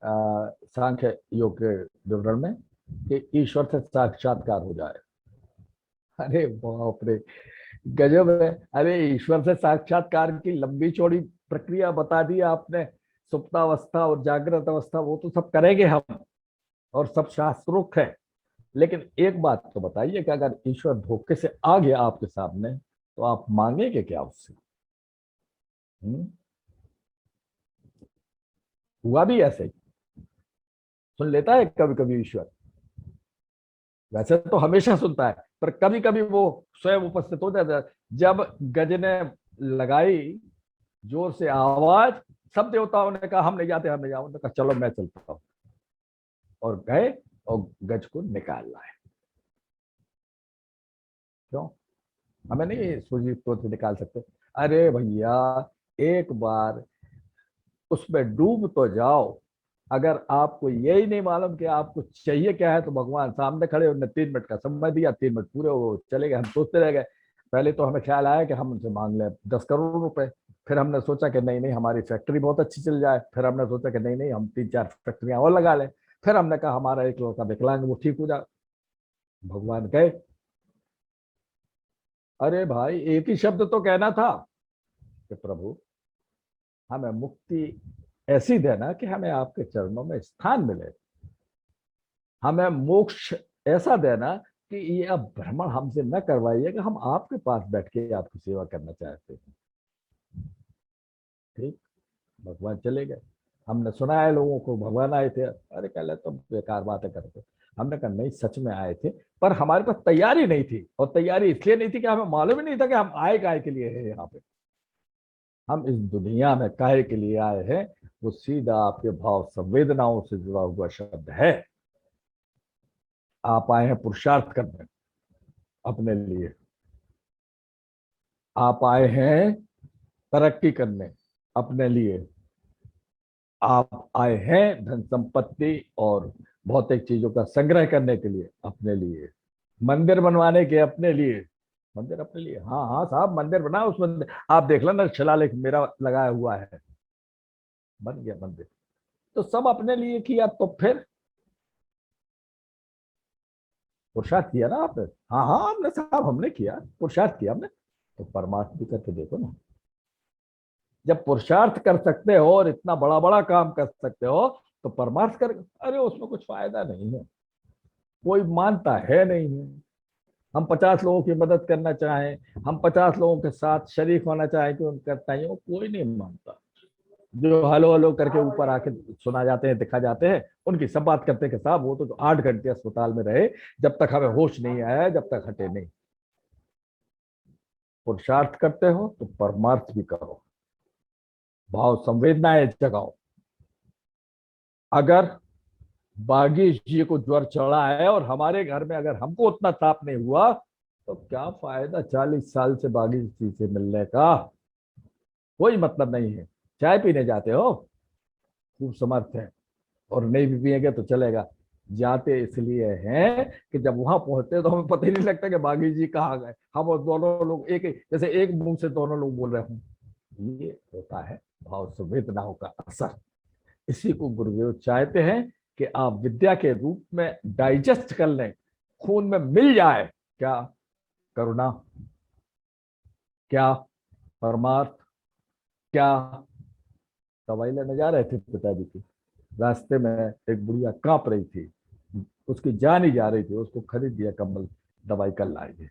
सांख्य योग के विवरण में कि ईश्वर से साक्षात्कार हो जाए। अरे बाप रे, गजब है। अरे ईश्वर से साक्षात्कार की लंबी चौड़ी प्रक्रिया बता दी आपने। सुप्तावस्था और जागृत अवस्था वो तो सब करेंगे हम, और सब शास्त्रोक्त है। लेकिन एक बात तो बताइए कि अगर ईश्वर धोखे से आ गया आपके सामने, तो आप मांगेंगे क्या उससे? हुआ भी ऐसे ही, सुन लेता है कभी कभी ईश्वर। वैसे तो हमेशा सुनता है, पर कभी कभी वो स्वयं उपस्थित हो जाता है। जब गज ने लगाई जोर से आवाज, सब देवताओं ने कहा हम नहीं जाते, हम नहीं जाओ। उन्होंने कहा चलो मैं चलता हूं, और गए और गज को निकाल लाए। क्यों? हमें नहीं सूझी तो से निकाल सकते? अरे भैया, एक बार उसमें डूब तो जाओ। अगर आपको यही नहीं मालूम कि आपको चाहिए क्या है, तो भगवान सामने खड़े, उन्होंने 3 मिनट का समय दिया, 3 मिनट पूरे हो चले गए। हम सोचते रह गए। पहले तो हमें ख्याल आया कि हम उनसे मांग लें 10 करोड़ रुपए। फिर हमने सोचा कि नहीं नहीं, हमारी फैक्ट्री बहुत अच्छी चल जाए। फिर हमने सोचा कि नहीं नहीं, हम 3-4 फैक्ट्रियां और लगा लें। फिर हमने कहा हमारा एक लड़का विकलांग, वो ठीक हो जाए। भगवान गए। अरे भाई, एक ही शब्द तो कहना था कि प्रभु हमें मुक्ति ऐसी देना कि हमें आपके चरणों में स्थान मिले। हमें मोक्ष ऐसा देना कि ये अब भ्रमण हमसे न करवाइए, कि हम आपके पास बैठ के आपकी सेवा करना चाहते हैं। ठीक, भगवान चले गए। हमने सुना है लोगों को भगवान आए थे। अरे कह ले तो बेकार बातें करते। हमने कहा नहीं, सच में आए थे, पर हमारे पास तैयारी नहीं थी। और तैयारी इसलिए नहीं थी कि हमें मालूम ही नहीं था कि हम आए काहे के लिए है यहाँ पे। हम इस दुनिया में काहे के लिए आए हैं, वो सीधा आपके भाव संवेदनाओं से जुड़ा हुआ शब्द है। आप आए हैं पुरुषार्थ करने अपने लिए। आप आए हैं तरक्की करने अपने लिए। आप आए हैं धन संपत्ति और भौतिक चीजों का संग्रह करने के लिए अपने लिए। मंदिर बनवाने के अपने लिए। मंदिर अपने लिए, हाँ हाँ साहब, मंदिर बना, उस मंदिर आप देख लेना, शिलालेख मेरा लगाया हुआ है, बन गया मंदिर। तो सब अपने लिए किया, तो फिर पुरुषार्थ किया ना आपने? हाँ हाँ, हमने साहब, हमने किया, पुरुषार्थ किया हमने। तो परमार्थ भी करके देखो ना। जब पुरुषार्थ कर सकते हो और इतना बड़ा बड़ा काम कर सकते हो, तो परमार्थ कर, अरे उसमें कुछ फायदा नहीं है, कोई मानता है नहीं है। हम 50 लोगों की मदद करना चाहें, हम 50 लोगों के साथ शरीक होना चाहें कि उनका ताइयों, कोई नहीं मानता। जो हलो हलो करके ऊपर आके सुना जाते हैं, दिखा जाते हैं, उनकी सब बात करते हैं कि साहब वो तो 8 घंटे अस्पताल में रहे, जब तक हमें होश नहीं आया, जब तक हटे नहीं। पुरुषार्थ करते हो तो परमार्थ भी करो, भाव संवेदनाएं जगाओ। अगर बागीश जी को ज्वर चढ़ा है और हमारे घर में अगर हमको उतना ताप नहीं हुआ, तो क्या फायदा 40 साल से बागीश जी से मिलने का? कोई मतलब नहीं है। चाय पीने जाते हो, खूब समर्थ है, और नहीं भी पिएंगे तो चलेगा। जाते इसलिए हैं कि जब वहां पहुंचते तो हमें पता ही नहीं लगता कि बागी जी कहाँ गए। हम और दोनों लोग एक, जैसे एक मुंह से दोनों लोग बोल रहे हूँ। ये होता है भाव संवेदनाओं का असर। इसी को गुरुदेव चाहते हैं कि आप विद्या के रूप में डाइजेस्ट कर लें, खून में मिल जाए। क्या करुणा, क्या परमार्थ, क्या। दवाई लेने जा रहे थे पिताजी की, रास्ते में एक बुढ़िया कांप रही थी, उसकी जान ही जा रही थी, उसको खरीद दिया कंबल, दवाई कल लाएंगे।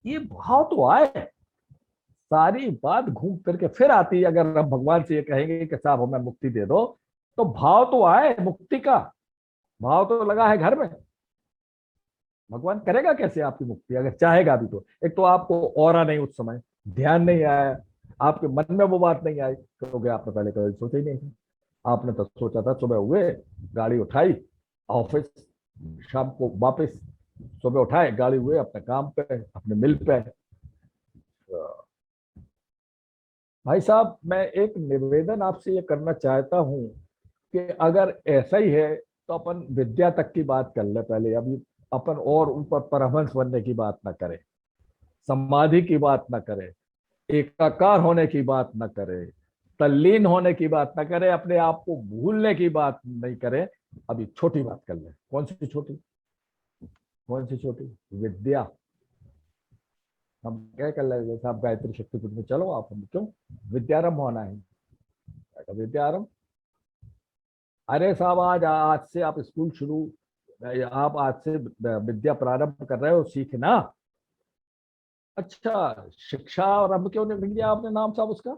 ये भाव तो आए, सारी बात घूम फिर के फिर आती है। अगर हम भगवान से ये कहेंगे कि साहब हमें मुक्ति दे दो, तो भाव तो आए मुक्ति का। भाव तो लगा है घर में। भगवान करेगा कैसे आपकी मुक्ति? अगर चाहेगा भी तो। एक तो आपको ऑरा नहीं, उस समय ध्यान नहीं आया, आपके मन में वो बात नहीं आई, क्योंकि आपने पहले कभी सोचा ही नहीं था। आपने तो सोचा था सुबह हुए, गाड़ी उठाई, ऑफिस, शाम को वापस, सुबह उठाए, गाड़ी हुए अपने काम पे, अपने मिल पे। भाई साहब, मैं एक निवेदन आपसे ये करना चाहता हूँ कि अगर ऐसा ही है तो अपन विद्या तक की बात कर ले पहले। अभी अपन और ऊपर परमहंस बनने की बात ना करें, समाधि की बात ना करें, एकाकार होने की बात ना करें, तल्लीन होने की बात ना करें, अपने आप को भूलने की बात नहीं करें। अभी छोटी बात कर ले। कौन सी छोटी? कौन सी छोटी? विद्या। हम क्या कर लेंगे साहब, गायत्री शक्तिपीठ में चलो आप, हम क्यों? विद्यारंभ होना है। विद्यारंभ, अरे साहब आज आज से आप स्कूल शुरू, आप आज से विद्या प्रारंभ कर रहे हो सीखना। अच्छा, शिक्षा आरंभ क्यों नहीं रख दिया आपने नाम साहब उसका?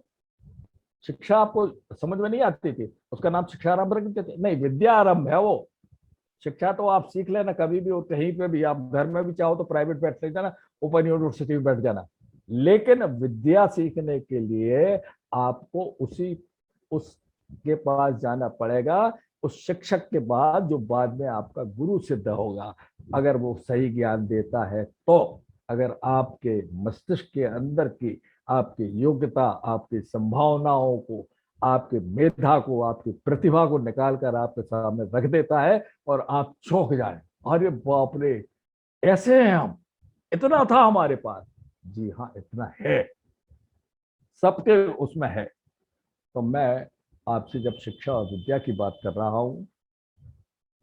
शिक्षा आपको समझ में नहीं आती थी, उसका नाम शिक्षा आरंभ रख देते? नहीं, विद्या आरंभ है वो। शिक्षा तो आप सीख लेना कभी भी और कहीं पे भी, आप घर में भी चाहो तो प्राइवेट बैठ जाना, ओपन यूनिवर्सिटी में बैठ जाना। लेकिन विद्या सीखने के लिए आपको उसके पास जाना पड़ेगा, उस शिक्षक के बाद, जो बाद में आपका गुरु सिद्ध होगा। अगर वो सही ज्ञान देता है तो, अगर आपके मस्तिष्क के अंदर की आपकी योग्यता, आपकी संभावनाओं को, आपके मेधा को, आपकी प्रतिभा को निकाल कर आपके सामने रख देता है और आप चौंक जाए, अरे बाप रे, ऐसे हैं हम, इतना था हमारे पास। जी हाँ, इतना है, सबके उसमें है। तो मैं आपसे जब शिक्षा और विद्या की बात कर रहा हूं,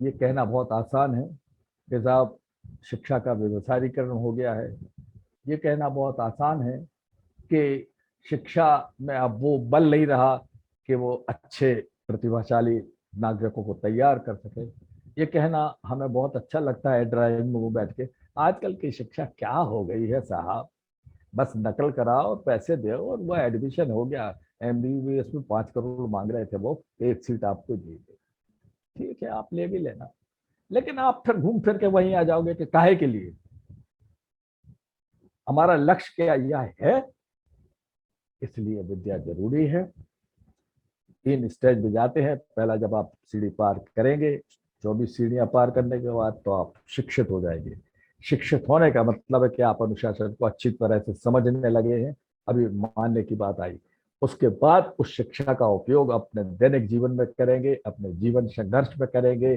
ये कहना बहुत आसान है कि साहब शिक्षा का व्यवसायीकरण हो गया है। ये कहना बहुत आसान है कि शिक्षा में अब वो बल नहीं रहा कि वो अच्छे प्रतिभाशाली नागरिकों को तैयार कर सके। ये कहना हमें बहुत अच्छा लगता है ड्राइविंग में वो बैठ के। आजकल की शिक्षा क्या हो गई है साहब, बस नकल कराओ, पैसे दो और वो एडमिशन हो गया। MBBS में 5 करोड़ मांग रहे थे वो, एक सीट आपको दी गई। ठीक है, आप ले भी लेना, लेकिन आप फिर घूम फिर के वहीं आ जाओगे कि काहे के लिए? हमारा लक्ष्य क्या यह है? इसलिए विद्या जरूरी है। 3 स्टेज में जाते हैं। पहला, जब आप सीढ़ी पार करेंगे, 24 सीढ़ियां पार करने के बाद तो आप शिक्षित हो जाएंगे। शिक्षित होने का मतलब है कि आप अनुशासन को अच्छी तरह से समझने लगे हैं, अभी मानने की बात आई। उसके बाद उस शिक्षा का उपयोग अपने दैनिक जीवन में करेंगे, अपने जीवन संघर्ष में करेंगे,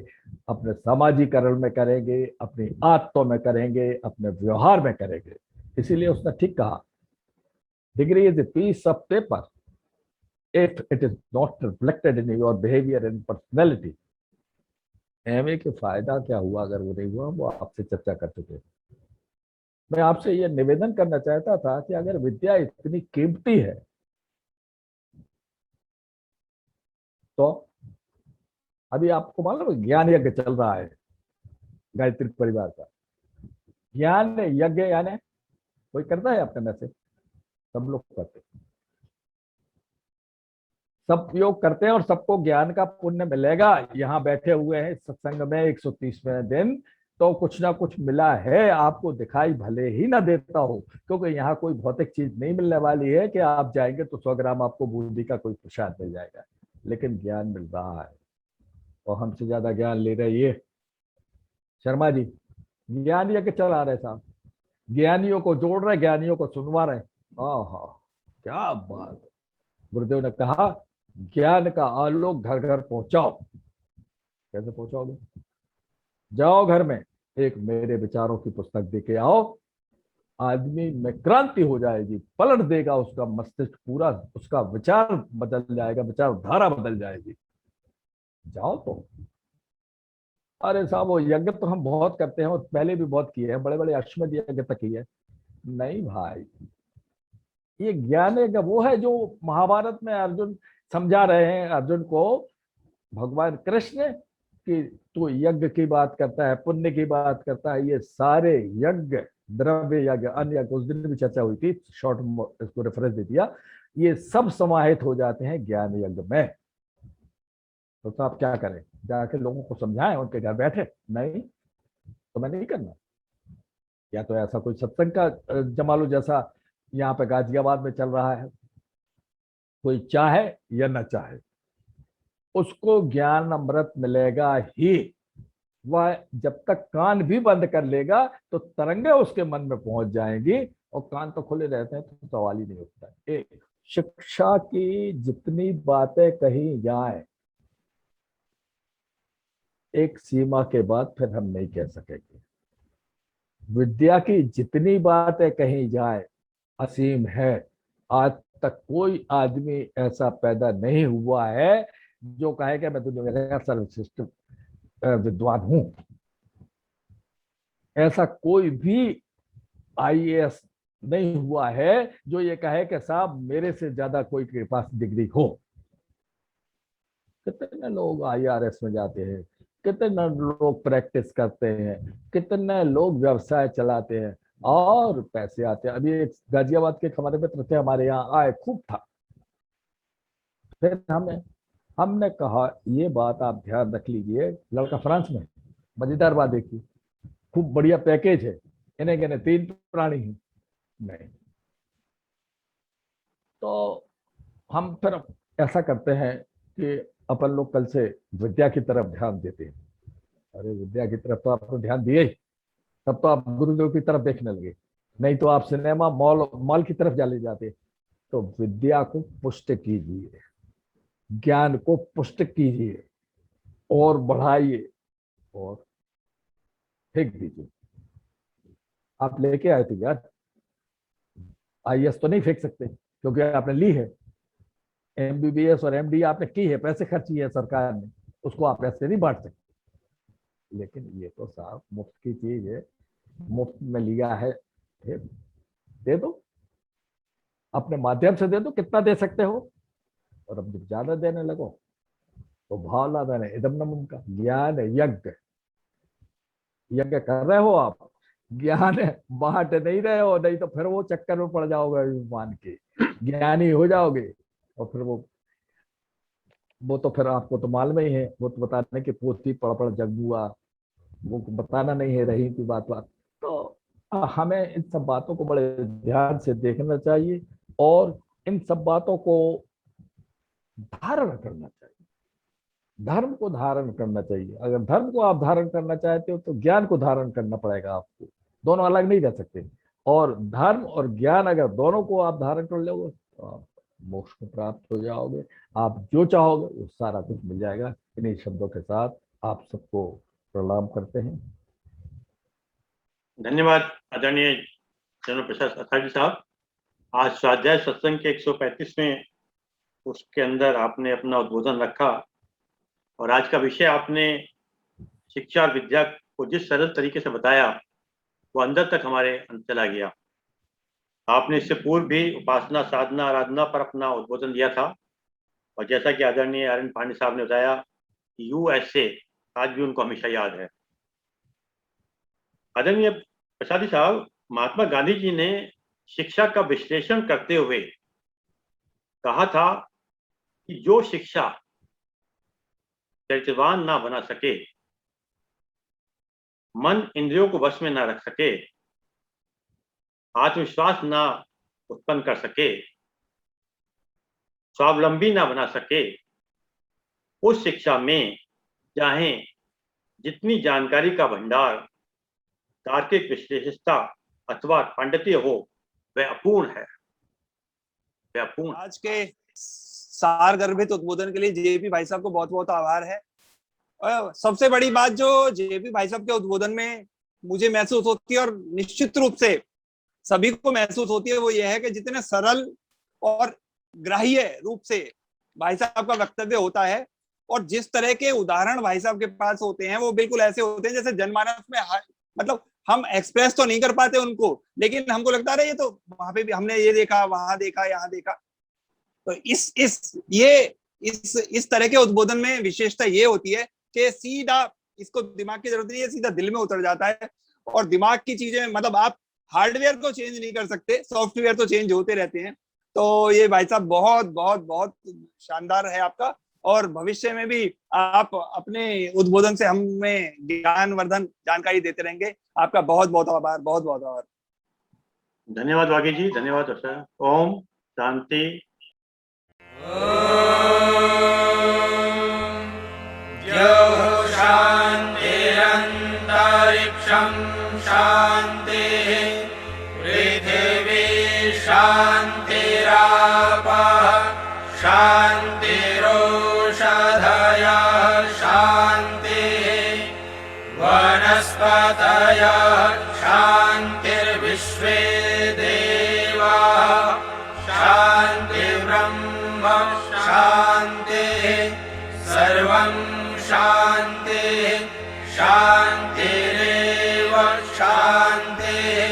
अपने सामाजिकरण में करेंगे, अपनी आदतों में करेंगे, अपने व्यवहार में करेंगे। इसीलिए उसने ठीक कहा, degree is the piece of paper if it is not reflected in your behavior and personality। MA के फायदा क्या हुआ अगर वो नहीं हुआ, वो आपसे चर्चा कर चुके। मैं आपसे ये निवेदन करना चाहता था कि अगर विद्या इतनी कीमती है तो अभी आपको मालूम है ज्ञान यज्ञ चल रहा है गायत्री परिवार का। ज्ञान यज्ञ यानी कोई करता है अपने में से? सब लोग करते हैं, सब योग करते हैं और सबको ज्ञान का पुण्य मिलेगा। यहाँ बैठे हुए हैं सत्संग में 130वें दिन, तो कुछ ना कुछ मिला है आपको, दिखाई भले ही ना देता हो, क्योंकि यहाँ कोई भौतिक चीज नहीं मिलने वाली है कि आप जाएंगे तो 100 ग्राम आपको बूंदी का कोई प्रसाद मिल जाएगा, लेकिन ज्ञान मिल रहा है। और हमसे ज्यादा ज्ञान ले रहे ये शर्मा जी, ज्ञान यज्ञ चला रहे साहब, ज्ञानियों को जोड़ रहे, ज्ञानियों को सुनवा रहे। आहा, क्या बात। गुरुदेव ने कहा ज्ञान का आलोक घर घर पहुंचाओ। कैसे पहुंचाओगे? जाओ घर में एक मेरे विचारों की पुस्तक दे के आओ, आदमी में क्रांति हो जाएगी, पलट देगा उसका मस्तिष्क पूरा, उसका विचार बदल जाएगा, विचारधारा बदल जाएगी। जाओ तो। अरे साहब वो यज्ञ तो हम बहुत करते हैं और पहले भी बहुत किए हैं, बड़े बड़े अश्वमेध यज्ञ तक किए। नहीं भाई, ये ज्ञान यज्ञ वो है जो महाभारत में अर्जुन समझा रहे हैं अर्जुन को भगवान कृष्ण कि तू यज्ञ की बात करता है, पुण्य की बात करता है। ये सारे यज्ञ, द्रव्य यज्ञ, अन्य यज्ञ, उस दिन भी चर्चा हुई थी, शॉर्ट इसको रेफरेंस दे दिया, ये सब समाहित हो जाते हैं ज्ञान यज्ञ में। तो आप क्या करें? जाके लोगों को समझाएं, उनके घर बैठे? नहीं, तो मैं नहीं करना। या तो ऐसा कोई सत्संग का जमा लो जैसा यहाँ पे गाजियाबाद में चल रहा है, कोई चाहे या न चाहे उसको ज्ञान अमृत मिलेगा ही। वह जब तक कान भी बंद कर लेगा तो तरंगे उसके मन में पहुंच जाएंगी, और कान तो खुले रहते हैं तो सवाल ही नहीं उठता। एक शिक्षा की जितनी बातें कही जाए, एक सीमा के बाद फिर हम नहीं कह सकेंगे। विद्या की जितनी बातें कही जाए असीम है। आज तक कोई आदमी ऐसा पैदा नहीं हुआ है जो कहे कि मैं दुनिया का सर्वश्रेष्ठ विद्वान हूं। ऐसा कोई भी आईएएस नहीं हुआ है जो ये कहे कि साहब मेरे से ज्यादा कोई के पास डिग्री हो। कितने लोग आईआरएस में जाते हैं, कितने लोग प्रैक्टिस करते हैं, कितने लोग व्यवसाय चलाते हैं और पैसे आते हैं। अभी एक गाजियाबाद के हमारे मित्र थे, हमारे यहाँ आए, खूब था। फिर हमने कहा ये बात आप ध्यान रख लीजिए, लड़का फ्रांस में, मजेदार बात देखिए, खूब बढ़िया पैकेज है, इन्हें कहने 3 प्राणी ही नहीं। तो हम फिर ऐसा करते हैं कि अपन लोग कल से विद्या की तरफ ध्यान देते हैं। अरे विद्या की तरफ तो आपने ध्यान दिए, तब तो आप गुरुदेव की तरफ देखने लगे, नहीं तो आप सिनेमा मॉल की तरफ चले जाते। तो विद्या को पुष्ट कीजिए, ज्ञान को पुष्ट कीजिए और बढ़ाइए और फेंक दीजिए। आप लेके आए थे यार, आईएएस तो नहीं फेंक सकते क्योंकि आपने ली है, एमबीबीएस और एमडी आपने की है, पैसे खर्ची है सरकार ने, उसको आप ऐसे नहीं बांट सकते। लेकिन ये तो साहब मुफ्त की चीज है, मुफ्त में लिया है, दे दो, अपने माध्यम से दे दो, कितना दे सकते हो। और अब जब ज्यादा देने लगो तो भावना देने इदम नमन का ज्ञान यज्ञ, यज्ञ कर रहे हो आप, ज्ञान बांट नहीं रहे हो, नहीं तो फिर वो चक्कर में पड़ जाओगे मान के, ज्ञानी हो जाओगे और फिर वो तो फिर आपको तो मालूम ही है, वो तो बताने की पोथी पढ़ पढ़ जग हुआ, वो बताना नहीं है रही की बात। तो हमें इन सब बातों को बड़े ध्यान से देखना चाहिए और इन सब बातों को धारण करना चाहिए, धर्म को धारण करना चाहिए। अगर धर्म को आप धारण करना चाहते हो तो ज्ञान को धारण करना पड़ेगा आपको, दोनों अलग नहीं रह सकते। और धर्म और ज्ञान अगर दोनों को आप धारण कर लोगे तो आप मोक्ष को प्राप्त हो जाओगे, आप जो चाहोगे वो सारा कुछ मिल जाएगा। इन्हीं शब्दों के साथ आप सबको प्रणाम करते हैं। धन्यवाद आदरणीय जनरल प्रसाद अखाड़ी साहब। आज स्वाध्याय सत्संग के 135वें उसके अंदर आपने अपना उद्बोधन रखा और आज का विषय आपने शिक्षा और विद्या को जिस सरल तरीके से बताया वो अंदर तक हमारे चला गया। आपने इससे पूर्व भी उपासना, साधना, आराधना पर अपना उद्बोधन दिया था और जैसा कि आदरणीय आर्यन पांडे साहब ने बताया USA, आज भी उनको हमेशा याद है। आदरणीय प्रसाद जी साहब, महात्मा गांधी जी ने शिक्षा का विश्लेषण करते हुए कहा था कि जो शिक्षा चरित्रवान ना बना सके, मन इंद्रियों को वश में ना रख सके, आत्मविश्वास ना उत्पन्न कर सके, स्वावलंबी ना बना सके, उस शिक्षा में चाहे जितनी जानकारी का भंडार, तार्किक विश्लेषता अथवा पांडित्य हो, वह अपूर्ण है, वह अपूर्ण। आज के सार गर्भित उद्बोधन के लिए जेपी भाई साहब को बहुत बहुत आभार है। और सबसे बड़ी बात जो जेपी भाई साहब के उद्बोधन में मुझे महसूस होती है और निश्चित रूप से सभी को महसूस होती है, वो ये है कि जितने सरल और ग्राह्य रूप से भाई साहब का वक्तव्य होता है और जिस तरह के उदाहरण भाई साहब के पास होते हैं, वो बिल्कुल ऐसे होते हैं जैसे जनमानस में, मतलब हम एक्सप्रेस तो नहीं कर पाते उनको, लेकिन हमको लगता है ये तो वहां पे भी हमने ये देखा, वहां देखा, यहाँ देखा। तो इस तरह के उद्बोधन में विशेषता ये होती है कि सीधा इसको दिमाग की जरूरत नहीं है, सीधा दिल में उतर जाता है। और दिमाग की चीजें, मतलब आप हार्डवेयर को चेंज नहीं कर सकते, सॉफ्टवेयर तो चेंज होते रहते हैं। तो ये भाई साहब बहुत बहुत बहुत शानदार है आपका, और भविष्य में भी आप अपने उद्बोधन से हमें ज्ञानवर्धन जानकारी देते रहेंगे। आपका बहुत बहुत आभार, बहुत बहुत आभार। धन्यवाद वागी जी, धन्यवाद सर। ओम शांति। शान्तिरन्तरिक्षं शान्तिः, पृथिवी शान्तिरापः शान्तिरोषधयः शान्तिः, वनस्पतयः शान्तिर्विश्वे देवाः शान्तिर्ब्रह्म शान्तिः, सर्वं शान्तिः शान्तिरेव शान्तिः।